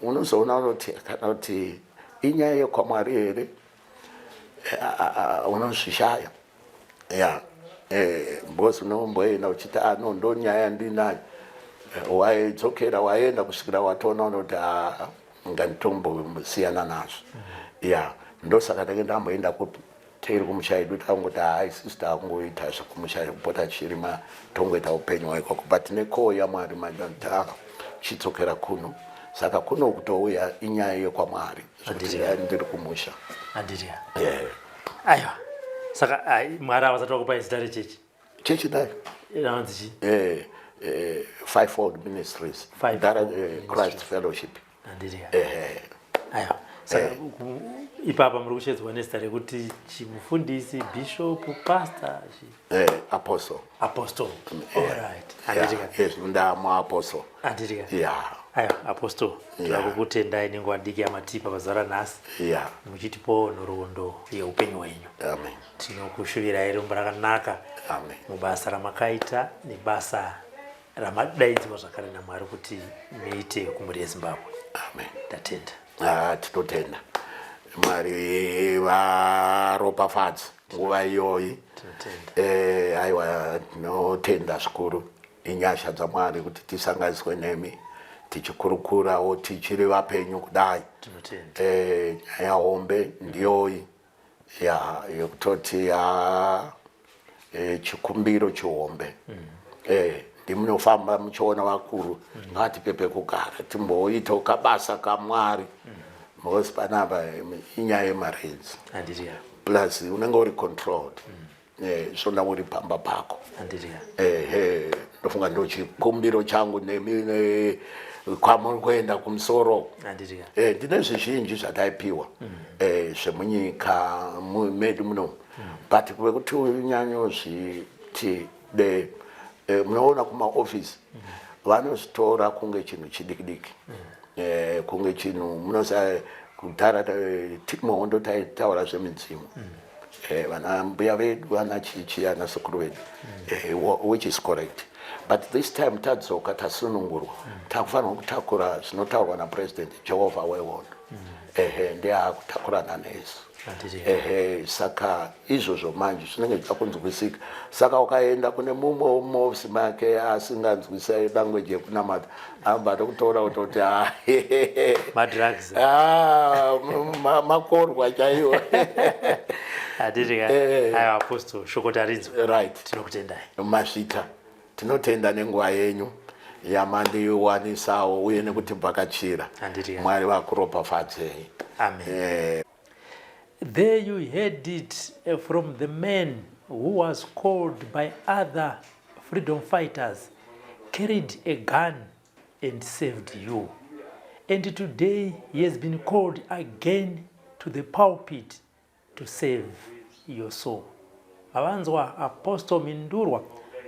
unozoona kuti kana kuti inyaya yekwaMwari here unozvishaya ya because unomboenda uchiti no ndo nyaya ndinayo waidzokera waenda kusvikira watoona kuti nganditombosiyana nazvo ya ndosaka ndenge ndamboenda teiri kumushaidi tangoti sister angoita zvekumushaidi kupota chirima tongoita upenyu waikoko but nekoo yaMwari manje chidzokera kuno saka kuno kutouya inyaya yekwaMwari zvekuti ndiri kumusha aiwa saka Mwari avasati vakupai zita rechechi dai inonzi Fivefold Ministries Christ Fellowship aiwa saka ipapa muri kushedzwa nezita rekuti chimufundisi, bishop, pastor, apostle. Alright. Yes, ndamapostle. Aiwa apostle. Ndakukutendai nenguva diki yamatipa pazara nhasi. Muchitipawo nhoroondo yeupenyu hwenyu. Amen. Tinokushuvirai rumba rakanaka. Amen. Mubasa ramakaita nebasa ramadaidzwa zvakare naMwari kuti muite kumhuri yeZimbabwe. Amen. Tatenda. Tinotenda. Mwari varopafadze nguva iyoyi. Aiwa tinotenda zvikuru inyasha dzaMwari kuti tisanganiswe nemi tichikurukurawo tichiri vapenyu kudai. Nyaya hombe ndiyoyi yekutoti chikumbiro chihombe. Ndimunofamba muchiona vakuru ngatipe pekugara timboita kabasa kaMwari. Because panapa inyaya yemarenzi plus unenge uri controlled zvona uri pamba pako ndofunga ndo chikumbiro changu nemi kwamuri kuenda kumusoro ndine zvizhinji zvataipiwa zvemunyika medu muno but kuve kuti unyanyozviti munoona kumaofisi vanozvitora kunge chinhu chidiki kunge chinhu munosa kudhara timohondo taitaura zvemidzimu vana mbuya vedu vana chichi ana sekuru vedu which is correct but this time tadzoka tasunungurwa takufanirwa kutakura zvinotaurwa napresident Jehovah wewondo ndeakutakura nanesu saka izvozvo manje zvinenge zvakunzwisika saka ukaenda kune mumwe muofisi make asinganzwisa language yekunamata ambada kutora kutoti madrugs makorwa chaiwo aiwa apostle shoko tarinzwa right tinokutendai mazvita tinotenda nenguva yenyu yamandiwanisawo uye nekutibhakachira Mwari vakuropafadzei. Amen. There you heard it from the man who was called by other freedom fighters, carried a gun and saved you. And today he has been called again to the pulpit to save your soul. Vavanzwa Apostle Mindurwa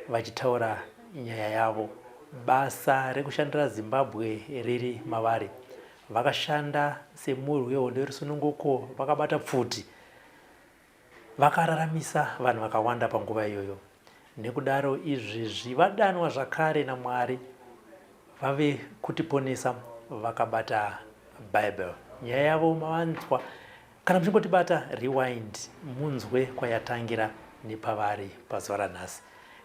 vachitaura nyaya yavo. Basa rekushandira Zimbabwe riri mavari. Vakashanda semurwi wehondo resununguko, vakabata pfuti, vakararamisa vanhu vakawanda panguva iyoyo. Nekudaro izvezvi vadanwa zvakare naMwari vave kutiponesa vakabata Bible nyaya yavo mavanzwa. Kana muchingotibata rewind munzwe kwayatangira nepavari pazuva ranhasi.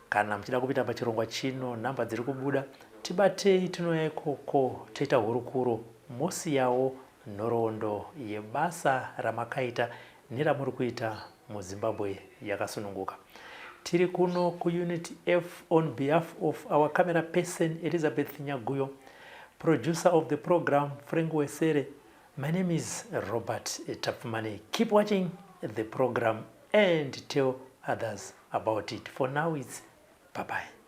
Kana muchida kupita pachirongwa chino, namba dziri kubuda, tibatei tinouya ikoko toita hurukuro mosiyawo nhoroondo yebasa ramakaita neramuri kuita muZimbabwe yakasununguka. Tiri kuno kuUnit F on behalf of our camera person Elizabeth Nyaguyo, producer of the program Frank Wesere. My name is Robert Tapfumane. Keep watching the program and tell others about it. For now, it's bye-bye.